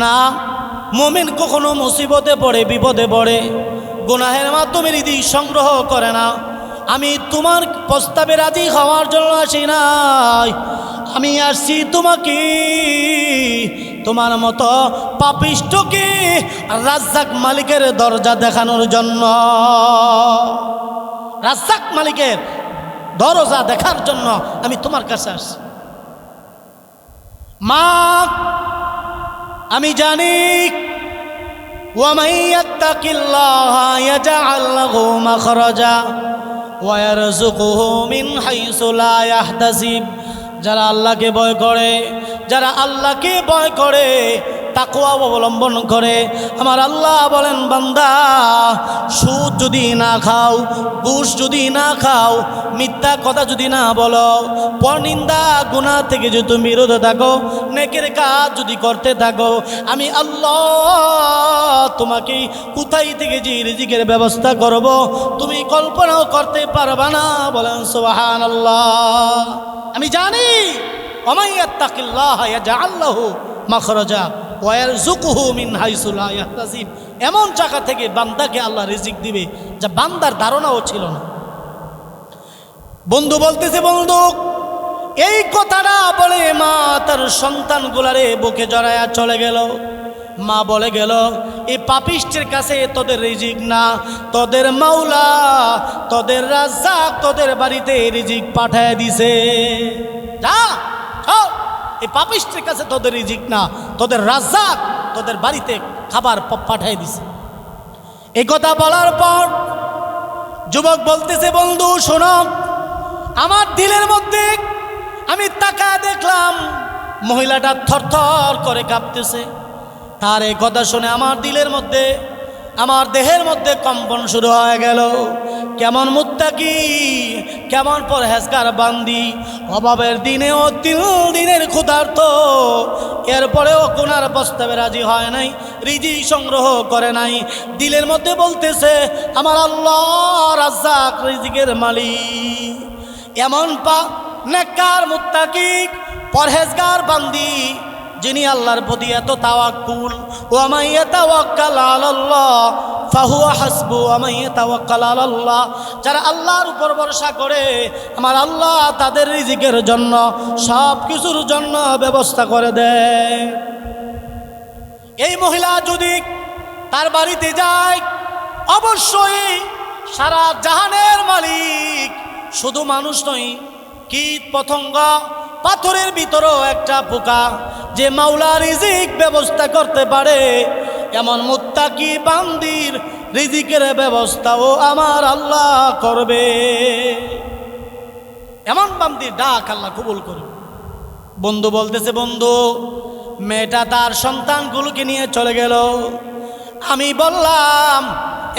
না, মুমিন কখনো মুসিবতে পড়ে, বিপদে পড়ে, গুনাহের মাধ্যমে রিজিক সংগ্রহ করে না। আমি তোমার প্রস্তাবে রাজি হওয়ার জন্য আসি নাই, আমি আসছি তোমাকে, তোমার মতো পাপিষ্ঠকে রাজ্জাক মালিকের দরজা দেখানোর জন্য। রাজ্জাক মালিকের দরজা দেখার জন্য আমি তোমার কাছে আসছি। মা, আমি জানি ওয়ামান ইয়াত্তাকিল্লাহা ইয়াজআল লাহু মাখরাজা ওয়া ইয়ারযুকুহু মিন হাইসু লা ইয়াহতাসিব। যারা আল্লাহকে ভয় করে, যারা আল্লাহকে ভয় করে, তাকওয়া অবলম্বন করে, আমার আল্লাহ বলেন, বান্দা সুদ যদি না খাও, ঘুষ যদি না খাও, মিথ্যা কথা যদি না বলো, পরনিন্দা গুনাহ থেকে যদি তুমি বিরত থাকো, নেকের কাজ যদি করতে থাকো, আমি আল্লাহ তোমাকে কোথায় থেকে যে রিজিকের ব্যবস্থা করব তুমি কল্পনাও করতে পারবা না। বলেন সুবহানাল্লাহ। আমি জানি ওয়ামান ইয়াত্তাকিল্লাহা ইয়াজআল লাহু মাখরাজা ওয়া ইয়ারযুকুহু মিন হাইসু লা ইয়াহতাসিব। এমন জায়গা থেকে বান্দাকে আল্লাহ রিজিক দিবে যা বান্দার ধারণাও ছিল না। বন্ধু বলতেছে, বন্ধু এই কথাটা বলে মা তার সন্তানগুলারে বুকে জড়ায়া চলে গেল। মা বলে গেল, এই পাপিষ্টের কাছে তোদের রিজিক না, তোদের মাওলা, তোদের রাজ্জাক তোদের বাড়িতে রিজিক পাঠায় দিছে। যা, এই পাপিষ্টের কাছে তোদের রিজিক না, তোদের রাজ্জাক তোদের বাড়িতে খাবার পাঠায় দিছে। এই কথা বলার পর যুবক বলতেছে, বন্ধু শোনো, আমার দিলের মধ্যে আমি তাকায় দেখলাম মহিলাটা থরথর করে কাঁপতেছে। তার এই কথা শুনে আমার দিলের মধ্যে, আমার দেহের মধ্যে কম্পন শুরু হয়ে গেল। কেমন মুত্তাকি, কেমন পরহেজগার বান্দি, অভাবের দিনেও 3 দিনের ক্ষুধার্ত, এরপরেও গুনার প্রস্তাবে রাজি হয় নাই, রিজিক সংগ্রহ করে নাই। দিলের মধ্যে বলতেছে, আমার আল্লাহ রাজ্জাক, রিজিকের মালিক। এমন নেককার মুত্তাকি পরহেজগার বান্দি যিনি আল্লাহর প্রতি এত তাওয়াক্কুল, ওয়া মান ইয়াতাওয়াক্কাল আলাল্লাহ ফাহুয়া হাসবু ওয়া মান ইয়াতাওয়াক্কাল আলাল্লাহ, যারা আল্লাহর উপর ভরসা করে আমার আল্লাহ তাদের রিজিকের জন্য সব কিছুর জন্য ব্যবস্থা করে দেয়। এই মহিলা যদি তার বাড়িতে যায়, অবশ্যই সারা জাহানের মালিক, শুধু মানুষ নয়, কীট পতঙ্গ, পাথরের ভিতরেও একটা পোকা, যে মাওলা রিজিক ব্যবস্থা করতে পারে, এমন মুত্তাকি বান্দির রিজিকের ব্যবস্থাও আমার আল্লাহ করবে। এমন বান্দির ডাক আল্লাহ কবুল করবে। বন্ধু বলতেছে, বন্ধু মেয়েটা তার সন্তানগুলোকে নিয়ে চলে গেল। আমি বললাম,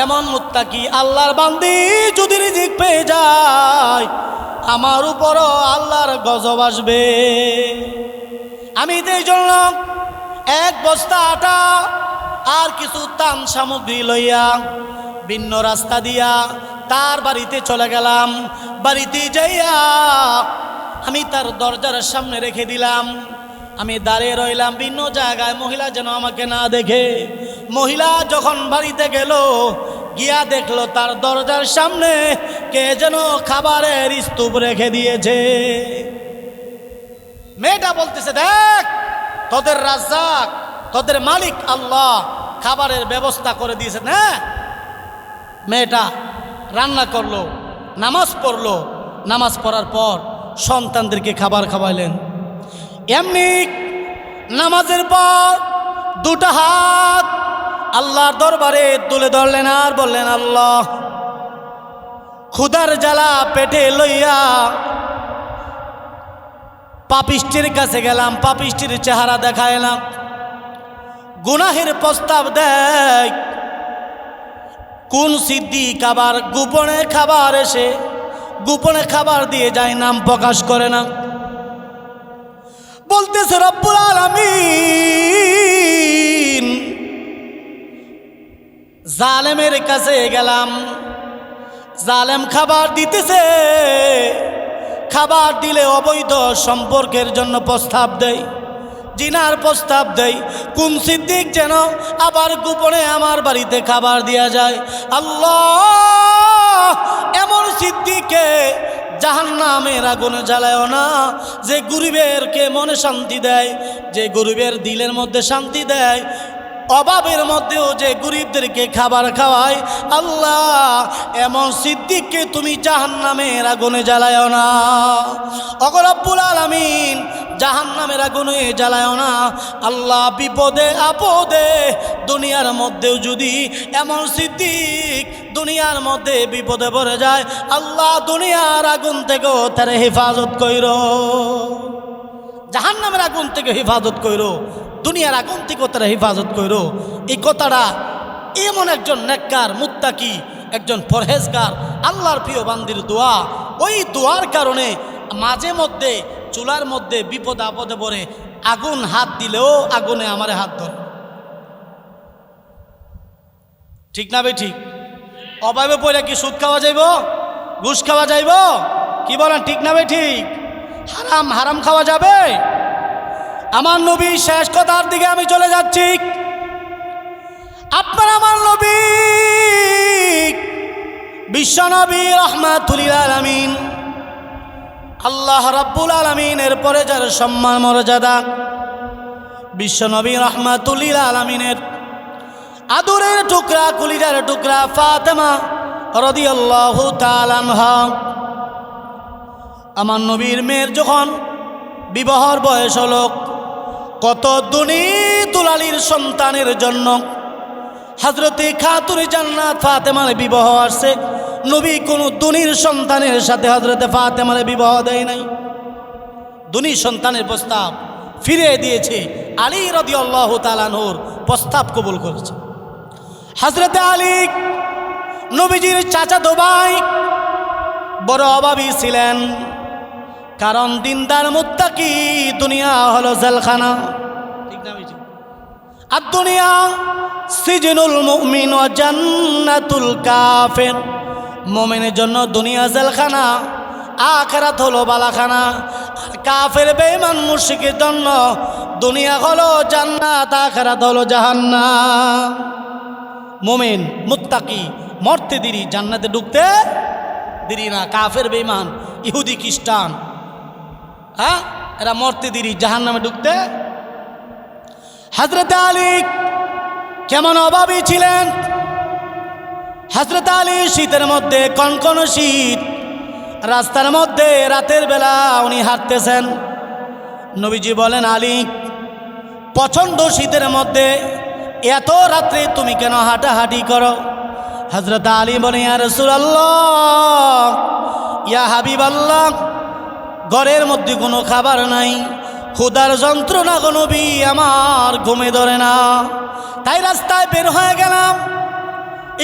এমন মুত্তাকি আল্লাহর বান্দি যদি রিজিক পেয়ে যায়, আমার উপরও আল্লাহর গজব আসবে। আমি এই জন্য 1 বস্তা আটা আর কিছু তান সামগ্রী লইয়া ভিন্ন রাস্তা দিয়া তার বাড়িতে চলে গেলাম। বাড়িতে যাইয়া আমি তার দরজার সামনে রেখে দিলাম। আমি দাঁড়িয়ে রইলাম ভিন্ন জায়গায়, মহিলা যেন আমাকে না দেখে। মহিলা যখন বাড়িতে গেল, গিয়া দেখলো তার দরজার সামনে কে যেন খাবারের স্তূপ রেখে দিয়েছে। মেয়েটা বলতেছে, দেখ তোদের রাজ্জাক, তোদের মালিক আল্লাহ খাবারের ব্যবস্থা করে দিয়েছে না। মেয়েটা রান্না করলো, নামাজ পড়লো, নামাজ পড়ার পর সন্তানদেরকে খাবার খাওয়াইলেন। এমনি নামাজের পর 2টা হাত আল্লাহর দরবারে তুলে ধরলেন আর বললেন, আল্লাহ ক্ষুধার জ্বালা পেটে লইয়া পাপিষ্টির কাছে গেলাম, পাপিষ্টির চেহারা দেখাইলাম, গুনাহের প্রস্তাব দেয়, কোন সিদ্দিক আবার গোপনে খাবার এসে গোপনে খাবার দিয়ে যায়, নাম প্রকাশ করে না। বলতেছে রব্বুল আলামিন, জালেমের কাছে গেলাম, জালেম খাবার দিতেছে, খাবার দিলে অবৈধ সম্পর্কের জন্য প্রস্তাব দেয়, জিনার প্রস্তাব দেয়। কোন সিদ্দিক যেন আবার গোপনে আমার বাড়িতে খাবার দেয়া যায়। আল্লাহ, এমন সিদ্দিককে জাহান্নামের আগুনে জ্বালায়ও না, যে গরিবেরকে মনে শান্তি দেয়, যে গরিবের দিলের মধ্যে শান্তি দেয়, অভাবের মধ্যেও যে গরিবদেরকে খাবার খাওয়ায়। আল্লাহ, এমন সিদ্দিককে তুমি জাহান্নামের আগুনে জ্বালায়ও না। ওগো রব্বুল আলামিন, জাহান্নামের আগুনে জ্বালায়ও না। আল্লাহ, বিপদে আপদে দুনিয়ার মধ্যেও যদি এমন সিদ্দিক দুনিয়ার মধ্যে বিপদে পড়ে যায়, আল্লাহ দুনিয়ার আগুন থেকেও তার হেফাজত কইরো, জাহান্নামের আগুন থেকে হেফাজত কইরো, দুনিয়ার আগুন থেকে তারা হেফাজত কইরো। এই কথাটা এমন একজন নেককার মুত্তাকি, একজন পরহেজগার আল্লাহর প্রিয় বান্দির দোয়া। ওই দোয়ার কারণে মাঝে মধ্যে চুলার মধ্যে বিপদ আপদে পড়ে আগুন হাত দিলেও আগুনে আমারে হাত ধরে। ঠিক না ভাই? ঠিক। অভাবে পড়ে কি সুদ খাওয়া যাইব, ঘুষ খাওয়া যাইব? কি বলেন, ঠিক না ভাই? ঠিক। হারাম হারাম খাওয়া যাবে? আমার নবী শেষ কথার দিকে আমি চলে যাচ্ছি। আপনার আমার নবী বিশ্বনবী রাহমাতুল লিল আলামিন, আল্লাহ রাব্বুল আলামিনের পরে যার সম্মান মর্যাদা, বিশ্বনবী রাহমাতুল লিল আলামিনের আদরের টুকরা, কলিজার টুকরা ফাতেমা রাদিয়াল্লাহু তাআলা আনহা। আমার নবীর মেয়ের যখন বিবাহর বয়স হলো, কত দুনি দুলালির সন্তানের জন্য হযরতে খাতুনে জান্নাত ফাতেমার বিবাহ আসছে। নবী কোনো দুনির সন্তানের সাথে হযরতে ফাতেমার বিবাহ দেয় নাই। দুনির সন্তানের প্রস্তাব ফিরিয়ে দিয়েছে, আলী রাদিয়াল্লাহু তাআলা আনহুর প্রস্তাব কবুল করেছে। হযরতে আলী নবীজির চাচাতো ভাই, বড় অভাবী ছিলেন, কারণ দিনদার মুত্তাকি, দুনিয়া হলো জেলখানা। ঠিক না? আর দুনিয়া সিজনুল মুমিন ওয়া জান্নাতুল কাফির। মুমিনের জন্য দুনিয়া জেলখানা, আখিরাত হলো বালাখানা। আর কাফের বেঈমান মুশরিকের জন্য দুনিয়া হলো জান্নাত, আখিরাত হলো জাহান্নাম। মুমিন মুত্তাকি মরতে দেরি, জান্নাতে ঢুকতে দেরি না। কাফের বেঈমান ইহুদি খ্রিস্টান, হ্যাঁ, এরা মরতে দেরি, জাহান্নামে ঢুকতে। হযরত আলী কেমন অভাবী ছিলেন! হযরত আলী শীতের মধ্যে, কনকন শীত, রাস্তার মধ্যে রাতের বেলা উনি হাঁটতেছেন। নবীজি বলেন, আলী, প্রচণ্ড শীতের মধ্যে এত রাত্রে তুমি কেন হাঁটাহাঁটি করো? হযরত আলী বলেন, ইয়া রাসূলুল্লাহ, ইয়া হাবিবাল্লাহ, ঘরের মধ্যে কোনো খাবার নাই, ক্ষুধার যন্ত্রণা গো নবী, আমার ঘুমে ধরে না, তাই রাস্তায় বের হয়ে গেলাম।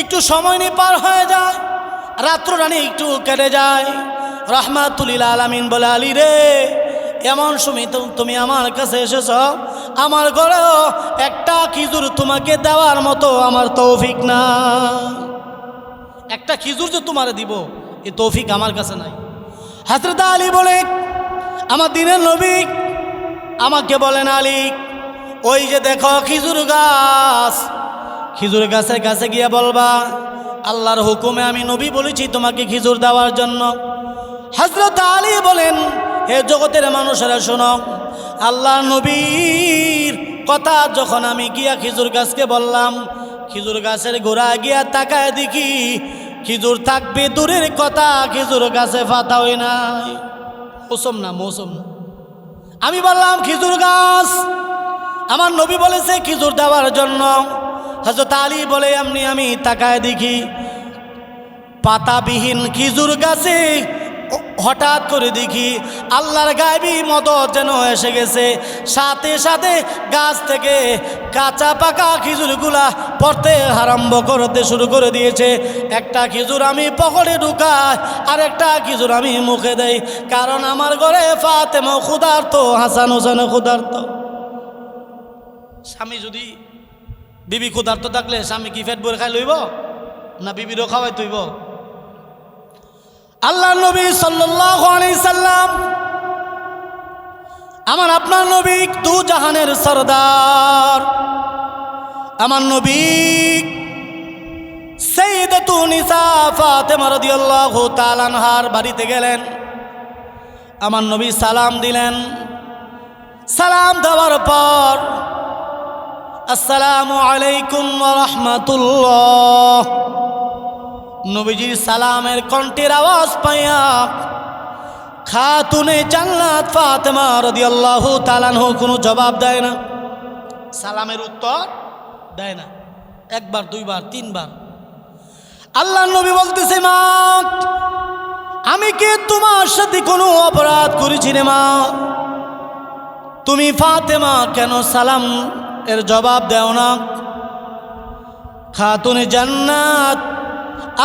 একটু সময় নিয়ে পার হয়ে যায়, রাত্র রানী একটু কেটে যায়। রাহমাতুল লিল আলামিন বলে, আলী রে, এমন সময় তুমি আমার কাছে এসেছ, আমার ঘরেও একটা খেজুর তোমাকে দেওয়ার মতো আমার তৌফিক না। একটা খেজুর যে তোমারে দিব, এই তৌফিক আমার কাছে নাই। হযরত আলী বলে, আমার দিনের নবী আমাকে বলেন, আলী, ওই যে দেখো খেজুর গাছ, খেজুর গাছের কাছে গিয়ে বলবা, আল্লাহর হুকুমে আমি নবী বলেছি তোমাকে খেজুর দেওয়ার জন্য। হযরত আলী বলেন, হে জগতের মানুষেরা শোনো, আল্লাহ নবীর কথা যখন আমি গিয়া খেজুর গাছকে বললাম, খেজুর গাছের গোড়া গিয়া তাকায় দেখি খেজুর থাকবে দূরের কথা, খেজুর গাছে পাতা হয় নাই। মৌসুম না, মৌসুম না। আমি বললাম খেজুর গাছ, আমার নবী বলেছে খেজুর দেওয়ার জন্য। হযরত আলী বলে, এমনি আমি তাকায় দেখি পাতাবিহীন খেজুর গাছে হঠাৎ করে দেখি আল্লাহর গায়বী মদত যেন এসে গেছে। সাথে সাথে গাছ থেকে কাঁচা পাকা খেজুরগুলা পড়তে আরম্ভ করতে শুরু করে দিয়েছে। একটা খেজুর আমি পকেটে ঢুকাই, আর একটা খেজুর আমি মুখে দেই, কারণ আমার ঘরে ফাতেমা ক্ষুধার্ত, হাসান হোসেন ক্ষুধার্ত। স্বামী যদি বিবি ক্ষুধার্ত থাকলে স্বামী কি পেট ভরে খাই লইব না বিবিরও খাওয়াই তৈব? আল্লাহ নবী সাল্লাল্লাহু আলাইহি সাল্লাম, আমার আপনার নবী দু জাহানের সরদার, আমার নবী সাইয়্যিদাতু নিসা ফাতেমা রাদিয়াল্লাহু তাআলা আনহার বাড়িতে গেলেন। আমার নবী সালাম দিলেন। সালাম দেওয়ার পর আসসালামু আলাইকুম ওয়া রাহমাতুল্লাহ, নবীজির সালামের কণ্ঠের আওয়াজ পাইয়া খাতুনে জান্নাত ফাতেমা রাদিয়াল্লাহু তাআলা আনহা কোনো জবাব দেয় না, সালামের উত্তর দেয় না। একবার, দুইবার, তিনবার আল্লাহ নবী বলতেছে, মা আমি কি তোমার সাথে কোনো অপরাধ করেছি রে মা? তুমি ফাতেমা কেন সালাম এর জবাব দেও না? খাতুনে জান্নাত,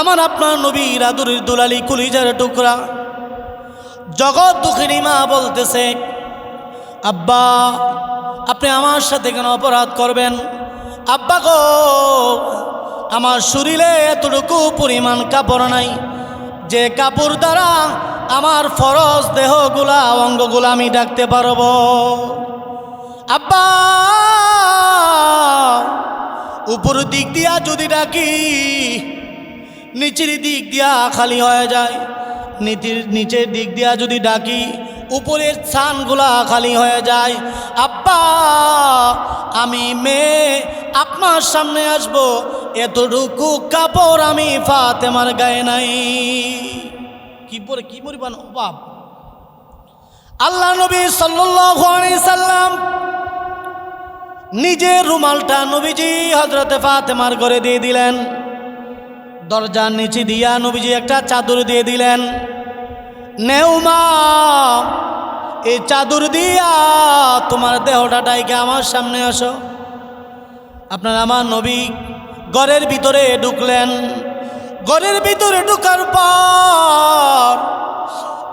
আমার আপনার নবীর আদরের দুলালি, কলিজার টুকরা, জগৎ দুঃখিনী মা বলতেছে, আব্বা আপনি আমার সাথে কেন অপরাধ করবেন? আব্বা গো, আমার শরীরে এতটুকু পরিমাণ কাপড় নাই যে কাপড় দ্বারা আমার ফরজ দেহগুলা, অঙ্গগুলা আমি ঢাকতে পারব। আব্বা উপর দিক দিয়া যদি ডাকি, নিচের দিক দিয়া খালি হয়ে যায়, নিচের দিক দিয়া যদি ডাকি, উপরের ছানগুলা খালি হয়ে যায়। আব্বা আমি মেয়ে আপনার সামনে আসব, এতটুকু কাপড় আমি ফাতেমার গায়ে নাই, কি পরে কি পরিমাণ অভাব। আল্লাহ নবী সাল্লাল্লাহু আলাইহি সাল্লাম নিজের রুমালটা নবীজি হযরতে ফাতেমার ঘরে দিয়ে দিলেন। দরজার নিচে দিয়া নবীজি একটা চাদর দিয়ে দিলেন, নেও মা এই চাদর দিয়া তোমার দেহটা ডাইকে আমার সামনে আসো। আপনার আমার নবী ঘরের ভিতরে ঢুকলেন। ঘরের ভিতরে ঢুকার পর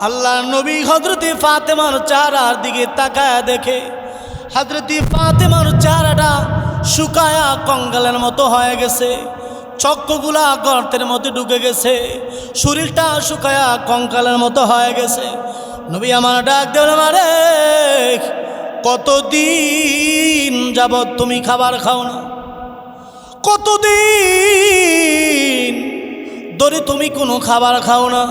আল্লাহ নবী হযরতে ফাতেমার চেহারার দিকে তাকায় দেখে হযরতে ফাতেমার চেহারাটা শুকায়া কঙ্কালের মতো হয়ে গেছে, চক্ষুগুলা গর্তের মধ্যে ঢুকে গেছে, শরীরটা শুকায়া কঙ্কালের মতো হয়ে গেছে। নবী আমার ডাক দেন, মারে কতদিন যাবৎ তুমি খাবার খাও না? কতদিন ধরে তুমি কোনো খাবার খাও না?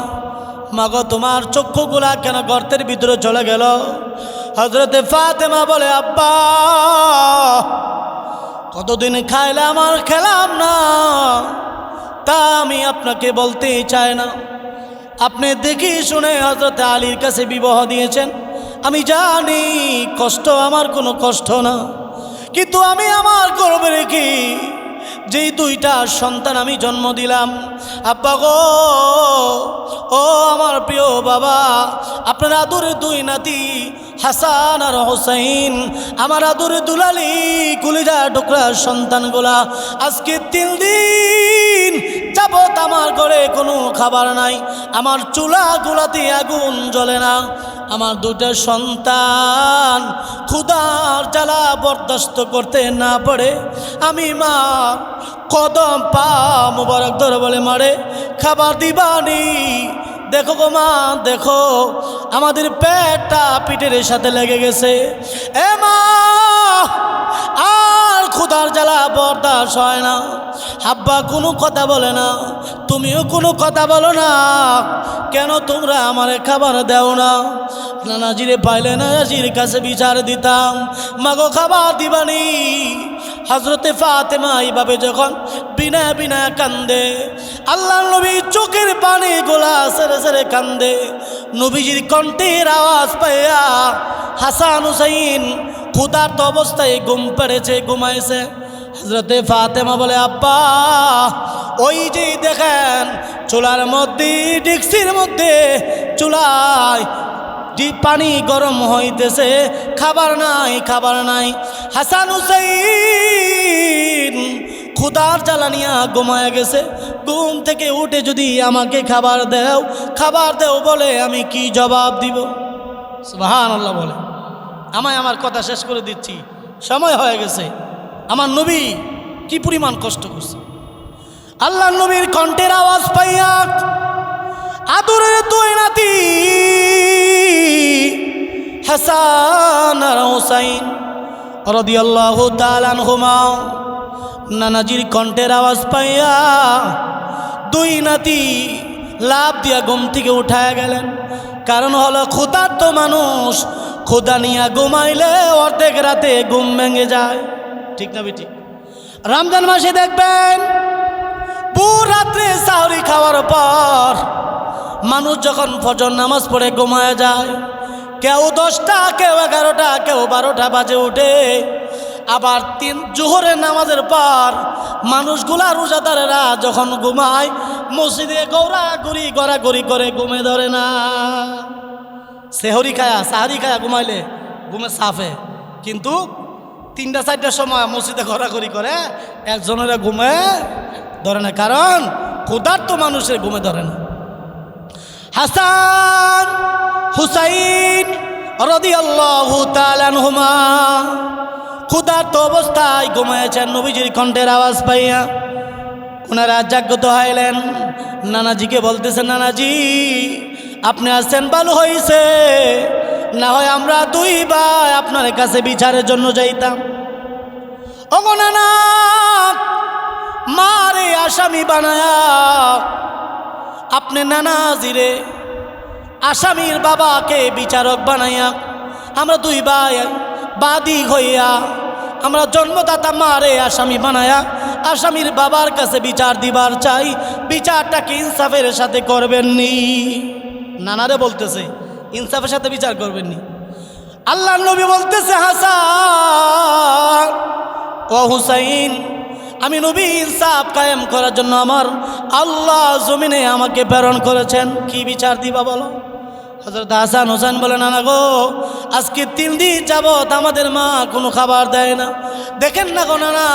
মাগো তোমার চক্ষুগুলা কেন গর্তের ভিতরে চলে গেল? হযরতে ফাতেমা বলে, আব্বা কতদিন খাইলে আমার খেলাম না, তা আমি আপনাকে বলতেই চাই না। আপনি দেখি শুনে হযরতে আলীর কাছে বিবাহ দিয়েছেন, আমি জানি কষ্ট আমার কোনো কষ্ট না, কিন্তু আমি আমার গর্বে রেখে যেই দুইটা সন্তান আমি জন্ম দিলাম, আব্বা গো, ও আমার প্রিয় বাবা, আপনার আদরের দুই নাতি হাসান আর হোসেন, আমার আদরের দুলালি কলিজা টুকরা সন্তানগুলা আজকে 3 দিন যাবত আমার ঘরে কোনো খাবার নাই, আমার চুলাগুলাতে আগুন জ্বলে না, আমার দুটা সন্তান ক্ষুধার জ্বালা বরদাস্ত করতে না পারে আমি মা কদম পা মুবারক ধরে বলে, মারে খাবার দিবানি? দেখো গো মা, দেখো আমাদের পেটটা পিঠের সাথে লেগে গেছে, এ মা আর ক্ষুধার জ্বালা বরদাস্ত হয় না। আব্বা কোনো কথা বলে না, তুমিও কোনো কথা বলো না, কেন তোমরা আমারে খাবার দেও না? নানাজিরে পাইলে নানাজির কাছে বিচার দিতাম, মাগো খাবার দিবানি? হযরতে ফাতেমা এইভাবে যখন বিনা বিনা কান্দে, আল্লাহ নবী চোখের পানি গোলা সেরে সেরে কান্দে, নবীজির কণ্ঠের আওয়াজ পাইয়া হাসান হুসাইন ক্ষুধার্ত অবস্থায় ঘুম পেড়েছে, ঘুমাইছে। হযরতে ফাতেমা বলে, আব্বা ওই যে দেখেন চুলার মধ্যে, ডিক্সির মধ্যে চুলায় পানি গরম হইতেছে, খাবার নাই, খাবার নাই। হাসান হুসাইন ক্ষুধার জ্বালা নিয়ে ঘুমায় গেছে। ঘুম থেকে উঠে যদি আমাকে খাবার দেও বলে আমি কি জবাব দিব? সুবহানাল্লাহ বলে। আমার কথা শেষ করে দিচ্ছি, সময় হয়ে গেছে। আমার নবী কি পরিমাণ কষ্ট করছে। আল্লাহ নবীর কণ্ঠের আওয়াজ পাইয়া আদরের দুই নাতি হাসান আর হুসাইন রাদিয়াল্লাহু তাআলা আনহুমা নানাজির কণ্ঠের আওয়াজ পাইয়া দুই নাতি লাফ দিয়া ঘুম থেকে উঠায় গেলেন। কারণ হলো ক্ষুধার্ত মানুষ ক্ষুধা নিয়ে ঘুমাইলে অর্ধেক রাতে ঘুম ভেঙে যায়, ঠিক না বেটি? রমজান মাসে দেখবেন পুরো রাত্রে সাহরি খাওয়ার পর মানুষ যখন ফজর নামাজ পড়ে ঘুমায় যায়, কেউ 10টা, কেউ 11টা, কেউ 12টা বাজে উঠে। আবার জোহরের নামাজের পর মানুষগুলা রোজাদারেরা যখন ঘুমায় মসজিদে গড়াগড়ি করে ঘুমে ধরে না। সাহরি খায়া ঘুমাইলে ঘুমে সাফে, কিন্তু 3টা 4টার সময় মসজিদে ঘোরাঘুরি করে একজনের ঘুমে ধরে না, কারণ ক্ষুধার্ত মানুষের ঘুমে ধরে না। হাসান হুসাইন রাদিয়াল্লাহু তাআলা আনহুমা ক্ষুধার্ত অবস্থায় ঘুমাইছেন। নবীজির কণ্ঠের আওয়াজ পাইয়া ওনারা জাগ্রত হইলেন। নানাজিকে বলতেছেন, নানাজি আপনি আসছেন ভালো হয়েছে, না হয় আমরা দুই ভাই আপনার কাছে বিচারের জন্য যাইতাম। ওগো নানা, মারে আসামি বানায়া আপনি নানাজিরে আসামির বাবাকে বিচারক বানাইয়া আমরা দুই ভাই বাদী হইয়া আমরা জন্মদাতা মারে আসামি বানায়া আসামির বাবার কাছে বিচার দিবার চাই। বিচারটা কি ইনসাফের সাথে করবেননি? নানারে বলতেছে ইনসাফের সাথে বিচার করবেননি। আল্লাহ নবী বলতেছে, হাসান ও হুসাইন, আমি নবী ইনসাফ কায়েম করার জন্য আমার আল্লাহ জমিনে আমাকে প্রেরণ করেছেন। কি বিচার দিবা বলো? হযরত হাসান হোসেন বলে, নানা গো, আজকে 3 দিন যাবত আমাদের মা কোনো খাবার দেয় না। দেখেন না গো নানা,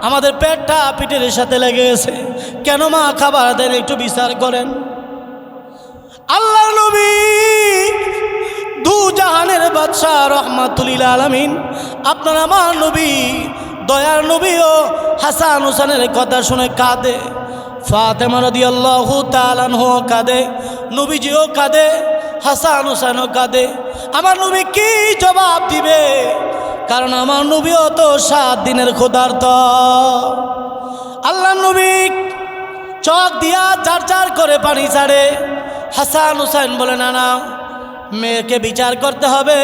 আমাদের পেটটা পিঠের সাথে লেগে গেছে, কেন মা খাবার দেন? একটু বিচার করেন। আল্লাহ নবী দু জাহানের বাদশাহ রহমাতুল লিল আলামিন, আপনার আমার নবী দয়ার নবীও হাসান হোসেনের কথা শুনে কাঁদে। ফাতেমা রাদিয়াল্লাহু তাআলা আনহা কাঁদে, নবীজিও কাঁদে, হাসান হোসেনও কাঁদে। আমার নবী কি জবাব দিবে? কারণ আমার নবীও তো 7 দিনের ক্ষুধার্ত। আল্লাহ নবী চোখ দিয়া চার করে পানি ছাড়ে। হাসান হোসেন বলে, নানা মেয়েকে বিচার করতে হবে,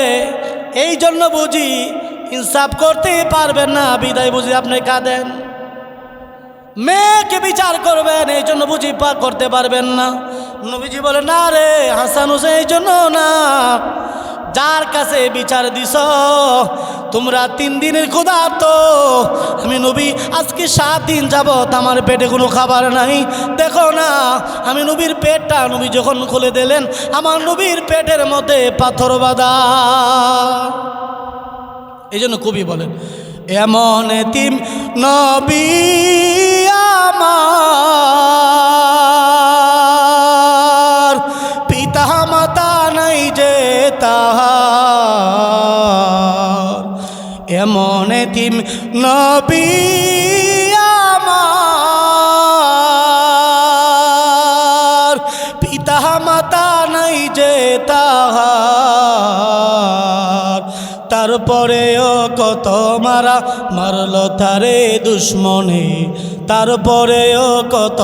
এই জন্য বুঝি ইনসাফ করতে পারবেন না, বিদায় বুঝি আপনি কাঁদেন। মেয়েকে বিচার করবেন এই জন্য বুঝি করতে পারবেন না। নবীজি বলে, না রে হাসান হোসেন, এই জন্য না, যার কাছে বিচার দিছ তোমরা 3 দিনের ক্ষুধার্ত, আমি নবী আজকে 7 দিন যাবত আমার পেটে কোনো খাবার নাই। দেখো না আমি নবীর পেটটা নবী যখন খুলে দিলেন, আমার নবীর পেটের মধ্যে পাথর বাঁধা। এই জন্য কবি বলেন, এমন এতিম নবী আমার, পিতা মাতা নাই যে তাহার। এমন এতিম নবী আমার, পিতা মাতা নাই যে তাহার। তারপরেও কত মারলো তারে দুশ্মনে, তারপরেও কত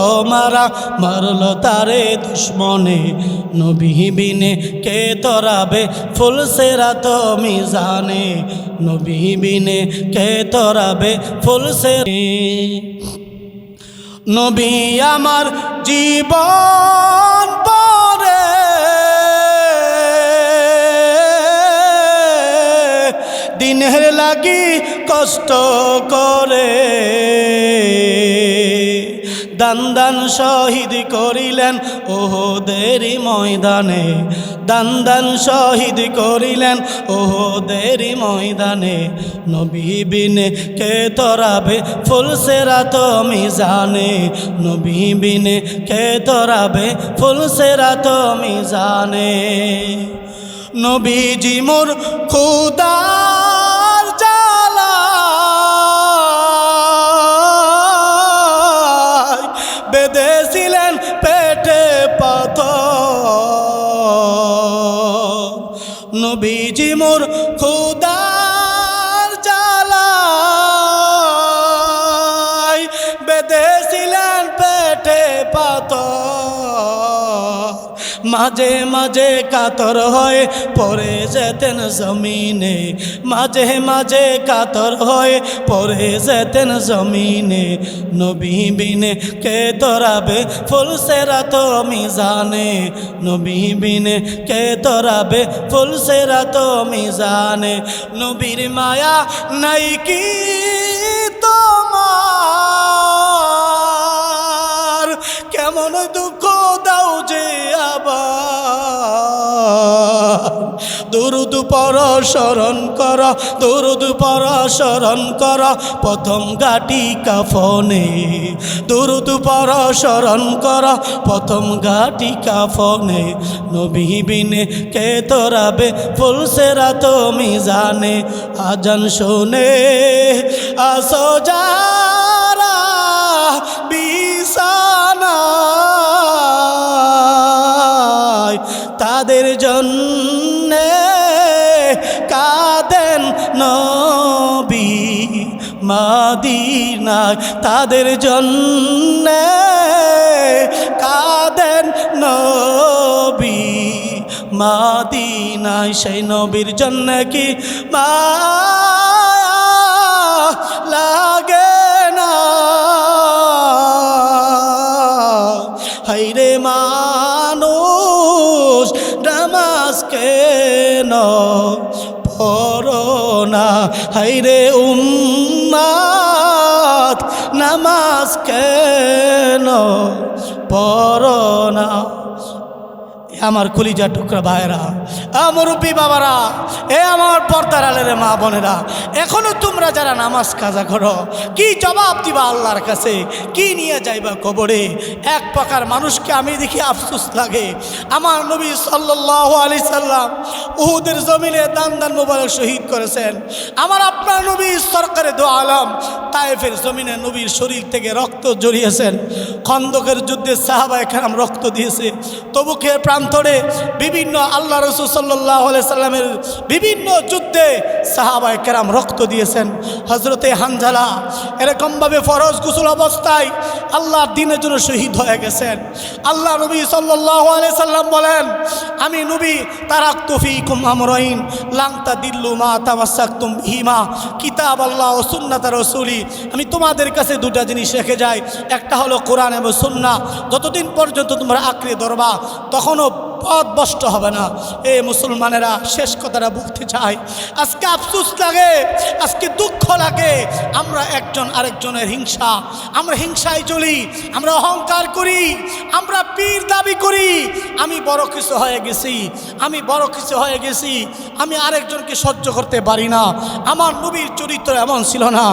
মারলো তারে দুশ্মনে। নবী বিনে কে তরাবে ফুলসেরাত মিজানে, নবী বিনে কে তরাবে ফুলসেরাত। নবী আমার জীবন পরে দিনের লাগি কষ্ট করে দান শহীদ করিলেন ওহদের ময়দানে, দান দান শহীদ করিলেন ওহদের ময়দানে। নবী বিনে কে তরাবে ফুলসিরাত মিজানে, নবী বিনে কে তরাবে ফুলসিরাত মিজানে। নবীজি মোর খোদার জালায় বেঁধেছিলেন পেটে পাথর। নবীজি মোর খোদার জালায় বেঁধেছিলেন পেটে পাথর। মাঝে মাঝে কাতর হয়ে পড়ে যেতেন জমিনে, মাঝে মাঝে কাতর হয়ে পড়ে যেতেন জমিনে। নবী বিনে কে তরাবে ফুলসিরাত মিজানে, নবী বিনে কে তরাবে ফুলসিরাত মিজানে। নবীর মায়া নাই কি তোমার, কেমন দুঃখ দাও যে আবার। দুরুদ পড় স্মরণ কর, দুরুদ পড় স্মরণ কর প্রথম ঘাটি কাফনে। দুরুদ পড় স্মরণ কর প্রথম ঘাটি কাফনে। নবী বিনে কে তরাবে ফুলসিরাত মিজানে। আজান শুনে আসো যারা বিছানায়, তাদের জন্যে কাঁদেন নবী মদিনায়, তাদের জন্যে কাঁদেন নবী মদিনায়। সেই নবীর জন্য কি মায়া লাগে না, হায়রে মানুষ নামাজ কেন পড়ো না, হায়রে উম্মত নামাজ কেন পড়ো না। আমার কলিজার টুকরা ভাইরা, মুরব্বী বাবারা, এ আমার পর্দার আলের মা বোনেরা, এখনো তোমরা যারা নামাজ কাজা করো, কি জবাব দিবা আল্লাহর কাছে? কি নিয়ে যাইবা কবরে? এক প্রকার মানুষকে আমি দেখি আফসোস লাগে। আমার নবী সাল্লাল্লাহু আলাইহি সাল্লাম উহুদের জমিনে দান দান মোবারক শহীদ করেছেন। আমার আপনার নবী সরকারে দো আলম তায়েফের জমিনে নবীর শরীর থেকে রক্ত জড়িয়েছেন। খন্দকের যুদ্ধে সাহাবায়ে কেরাম রক্ত দিয়েছে। তবুকের প্রান্তরে বিভিন্ন আল্লাহ রাসূল সাল্লাল্লাহু আলাইহি সাল্লামের বিভিন্ন যুদ্ধে সাহাবায়ে কেরাম রক্ত দিয়েছেন। হযরতে হানজালা এরকমভাবে ফরজ গোসল অবস্থায় আল্লাহর দ্বীনের জন্য শহীদ হয়ে গেছেন। আল্লাহ নবী সাল্লাল্লাহু আলাইহি সাল্লাম বলেন, আমি নবী তারাকতু ফীকুম আমরাইন লান তাদিল্লু মা তামাসসাকতুম বিহিমা কিতাবাল্লাহ ওয়া সুন্নাত রাসূলি। আমি তোমাদের কাছে দুটা জিনিস রেখে যাই, একটা হলো কোরআন এবং সুন্নাহ। যতদিন পর্যন্ত তোমরা আঁকড়ে ধরবা তখনও পথ ভ্রষ্ট হবে না। এ মুসলমানেরা, শেষ কথাটা বলতে চাই, আজকে আফসোস লাগে, আজকে দুঃখ লাগে। আমরা একজন আরেকজনের হিংসা, আমরা হিংসায় চলি, আমরা অহংকার করি, আমরা পীর দাবি করি। আমি বড় কিছু হয়ে গেছি, আমি বড় কিছু হয়ে গেছি, আমি আরেকজনকে সহ্য করতে পারি না। আমার নবীর চরিত্র এমন ছিল না,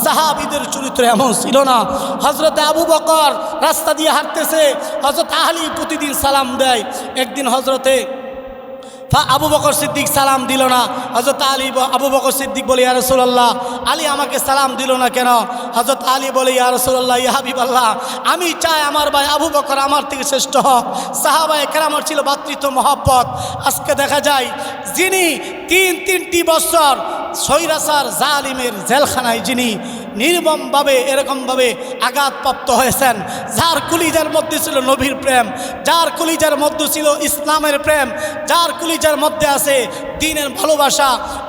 সাহাবীদের চরিত্র এমন ছিল না। হযরত আবু বকর রাস্তা দিয়ে হাঁটতেছে, হযরত আলী প্রতিদিন সালাম দেয়। একদিন হযরতে আবু বকর সিদ্দিক সালাম দিল না। হযরত আলী আবু বকর সিদ্দিক বলে, ইয়া রাসূলুল্লাহ, আলী আমাকে সালাম দিল না কেন? হযরত আলী বলে, ইয়া রাসূলুল্লাহ, ইয়া হাবিবাল্লাহ, আমি চাই আমার ভাই আবু বকর আমার থেকে শ্রেষ্ঠ হোক। সাহাবায়ে কেরামের ছিল ভাতৃত্ব মহব্বত। আজকে দেখা যায় যিনি তিনটি বছর স্বৈরাচার জালিমের জেলখানায় যিনি নির্মমভাবে এরকমভাবে আঘাতপ্রাপ্ত হয়েছেন, যার কলিজার মধ্যে ছিল নবীর প্রেম, যার কলিজার মধ্যে ছিল ইসলামের প্রেম, যার কলিজার মধ্যে আছে দ্বীনের ভালোবাসা,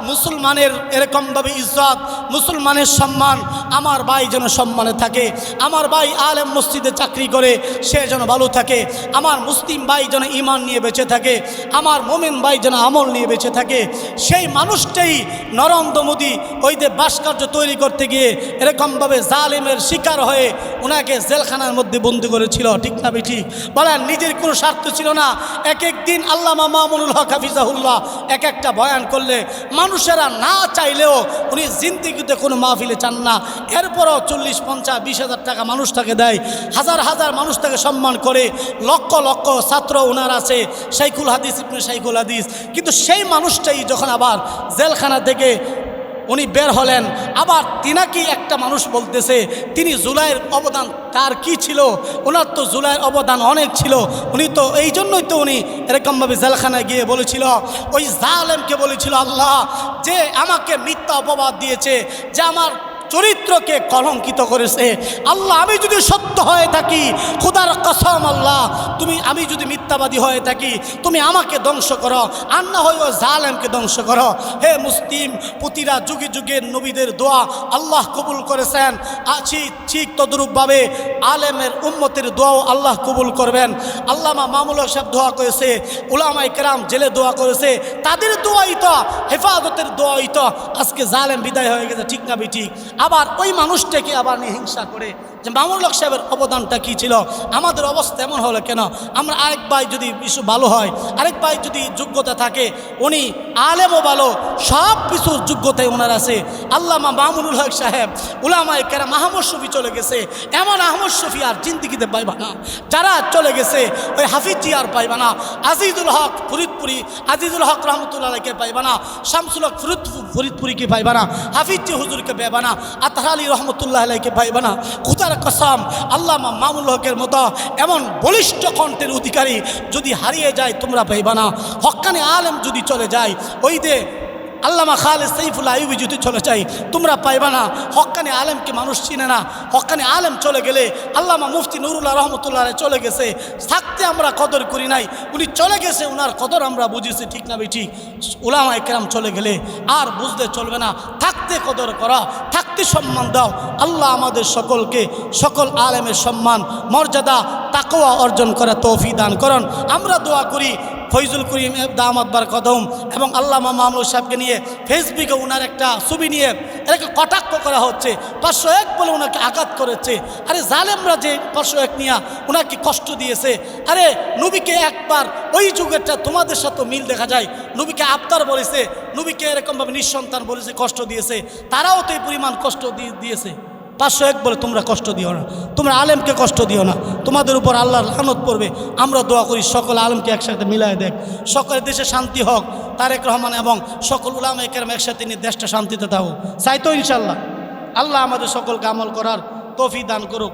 মুসলমানের এরকমভাবে ইজ্জত, মুসলমানের সম্মান, আমার ভাই যেন সম্মানে থাকে, আমার ভাই আলেম মসজিদে চাকরি করে সে যেন ভালো থাকে, আমার মুসলিম ভাই যেন ঈমান নিয়ে বেঁচে থাকে, আমার মুমিন ভাই যেন আমল নিয়ে বেঁচে থাকে। সেই মানুষটাই নরেন্দ্র মোদী ওই যে ভাস্কর্য তৈরি করতে গিয়ে এরকমভাবে জালিমের শিকার হয়ে ওনাকে জেলখানার মধ্যে বন্দি করেছিল, ঠিক না ঠিক বলেন? নিজের কোনো স্বার্থ ছিল না। এক এক দিন আল্লামা মামুনুল হক হাফিজাহুল্লাহ এক একটা বয়ান করলে মানুষেরা না চাইলেও উনি জিন্দিগিতে কোনো মাহফিলে চান না, এরপরও 40, 50, 20,000 টাকা মানুষটাকে দেয়, হাজার হাজার মানুষ তাকে সম্মান করে, লক্ষ লক্ষ ছাত্র ওনার আছে, শাইখুল হাদিস ইবনে শাইখুল হাদিস। কিন্তু সেই মানুষটাই যখন আবার জেলখানা থেকে উনি বের হলেন, আবার তিনাকি একটা মানুষ বলতেছে তিনি জুলাইয়ের অবদান তার কি ছিল? ওনার তো জুলাইয়ের অবদান অনেক ছিল, উনি তো এই জন্যই তো উনি এরকমভাবে জেলখানায় গিয়ে বলেছিল, ওই জালেমকে বলেছিল আল্লাহ যে আমাকে মিথ্যা অপবাদ দিয়েছে, যে আমার চরিত্রকে কলঙ্কিত করেছে, আল্লাহ আমি যদি সত্য হয়ে থাকি, খোদার কসম আল্লাহ আমি যদি মিথ্যাবাদী হয়ে থাকি, তুমি আমাকে ধ্বংস করো, আর না হয় ওই জালেমকে ধ্বংস করো। হে মুসলিম, প্রতিটা যুগে যুগে নবীদের দোয়া আল্লাহ কবুল করেছেন, ঠিক তদ্রূপভাবে আলেমের উম্মতের দোয়াও আল্লাহ কবুল করবেন। আল্লামা মামুনুল হক সাহেব দোয়া করেছে, উলামায়ে কেরাম জেলে দোয়া করেছে, তাদের দোয়াই তো হেফাজতের দোয়াই তো আজকে জালেম বিদায় হয়ে গেছে, ঠিক না ঠিক? আবার ওই মানুষটাকে আবার নিয়ে হিংসা করে যে মামুনুল হক সাহেবের অবদানটা কী ছিল, আমাদের অবস্থা এমন হলো কেন? আমরা আরেক ভাই যদি কিছু ভালো হয়, আরেক ভাই যদি যোগ্যতা থাকে, উনি আলেমও ভালো, সব কিছুর যোগ্যতায় ওনার আছে। আল্লামা মামুনুল হক সাহেব উলামায়ে কেরাম, আহমদ শফি চলে গেছে, এমন আহমদ শফি আর জিন্দিগিতে পাইবা না। যারা চলে গেছে ওই হাফিজি আর পাইবা না, আজিজুল হক ফরিদপুরি, আজিজুল হক রহমতুল্লাহকে পাইবা না, শামসুল হক ফরিদপুরিকে পাইবা না, হাফিজি হুজুরকে পাইবা না, আতহার আলী রহমতুল্লাহ আলাইকে পাইবা না। খুদার কসম আল্লামা মামুনুল হকের মতো এমন বলিষ্ঠ কণ্ঠের অধিকারী যদি হারিয়ে যায় তোমরা পাইবা না। হক্কানি আলেম যদি চলে যায়, ওই যে আল্লামা খালেদ সাইফুল্লাহ আইয়ুবী যদি চলে যায় তোমরা পাইবা না। হক্কানি আলেমকে মানুষ চিনে না, হক্কানি আলেম চলে গেলে, আল্লামা মুফতি নুরুল্লাহ রহমতুল্লাহ চলে গেছে, থাকতে আমরা কদর করি নাই, উনি চলে গেছে ওনার কদর আমরা বুঝেছি, ঠিক না ঠিক? উলামায়ে কেরাম চলে গেলে আর বুঝতে চলবে না, থাকতে কদর করা, থাকতে সম্মান দাও। আল্লাহ আমাদের সকলকে সকল আলেমের সম্মান মর্যাদা তাকওয়া অর্জন করা তৌফিক দান করুন। আমরা দোয়া করি ফয়জুল করিম দামাত বারকাতুহুম এবং আল্লামা মামুনুল সাহেবকে নিয়ে ফেসবুকে ওনার একটা ছবি নিয়ে এটাকে কটাক্ষ করা হচ্ছে, 501 বলে ওনাকে আঘাত করেছে। আরে জালেমরা যে 501 নিয়ে ওনাকে কষ্ট দিয়েছে, আরে নবীকে একবার ওই যুগেরটা তোমাদের সাথে মিল দেখা যায়, নবীকে আবতার বলেছে, নবীকে এরকমভাবে নিঃসন্তান বলেছে, কষ্ট দিয়েছে, তারাও তো এই পরিমাণ কষ্ট দিয়েছে। 501 বলে তোমরা কষ্ট দিও না, তোমরা আলেমকে কষ্ট দিও না, তোমাদের উপর আল্লাহর লানত পড়বে। আমরা দোয়া করি সকল আলেমকে একসাথে মিলায় দেখ, সকলের দেশে শান্তি হোক, তারেক রহমান এবং সকল উলামায়ে কেরাম একসাথে নিয়ে দেশটা শান্তিতে থাকুক, চাই তো ইনশাল্লাহ। আল্লাহ আমাদের সকলকে আমল করার তৌফিক দান করুক।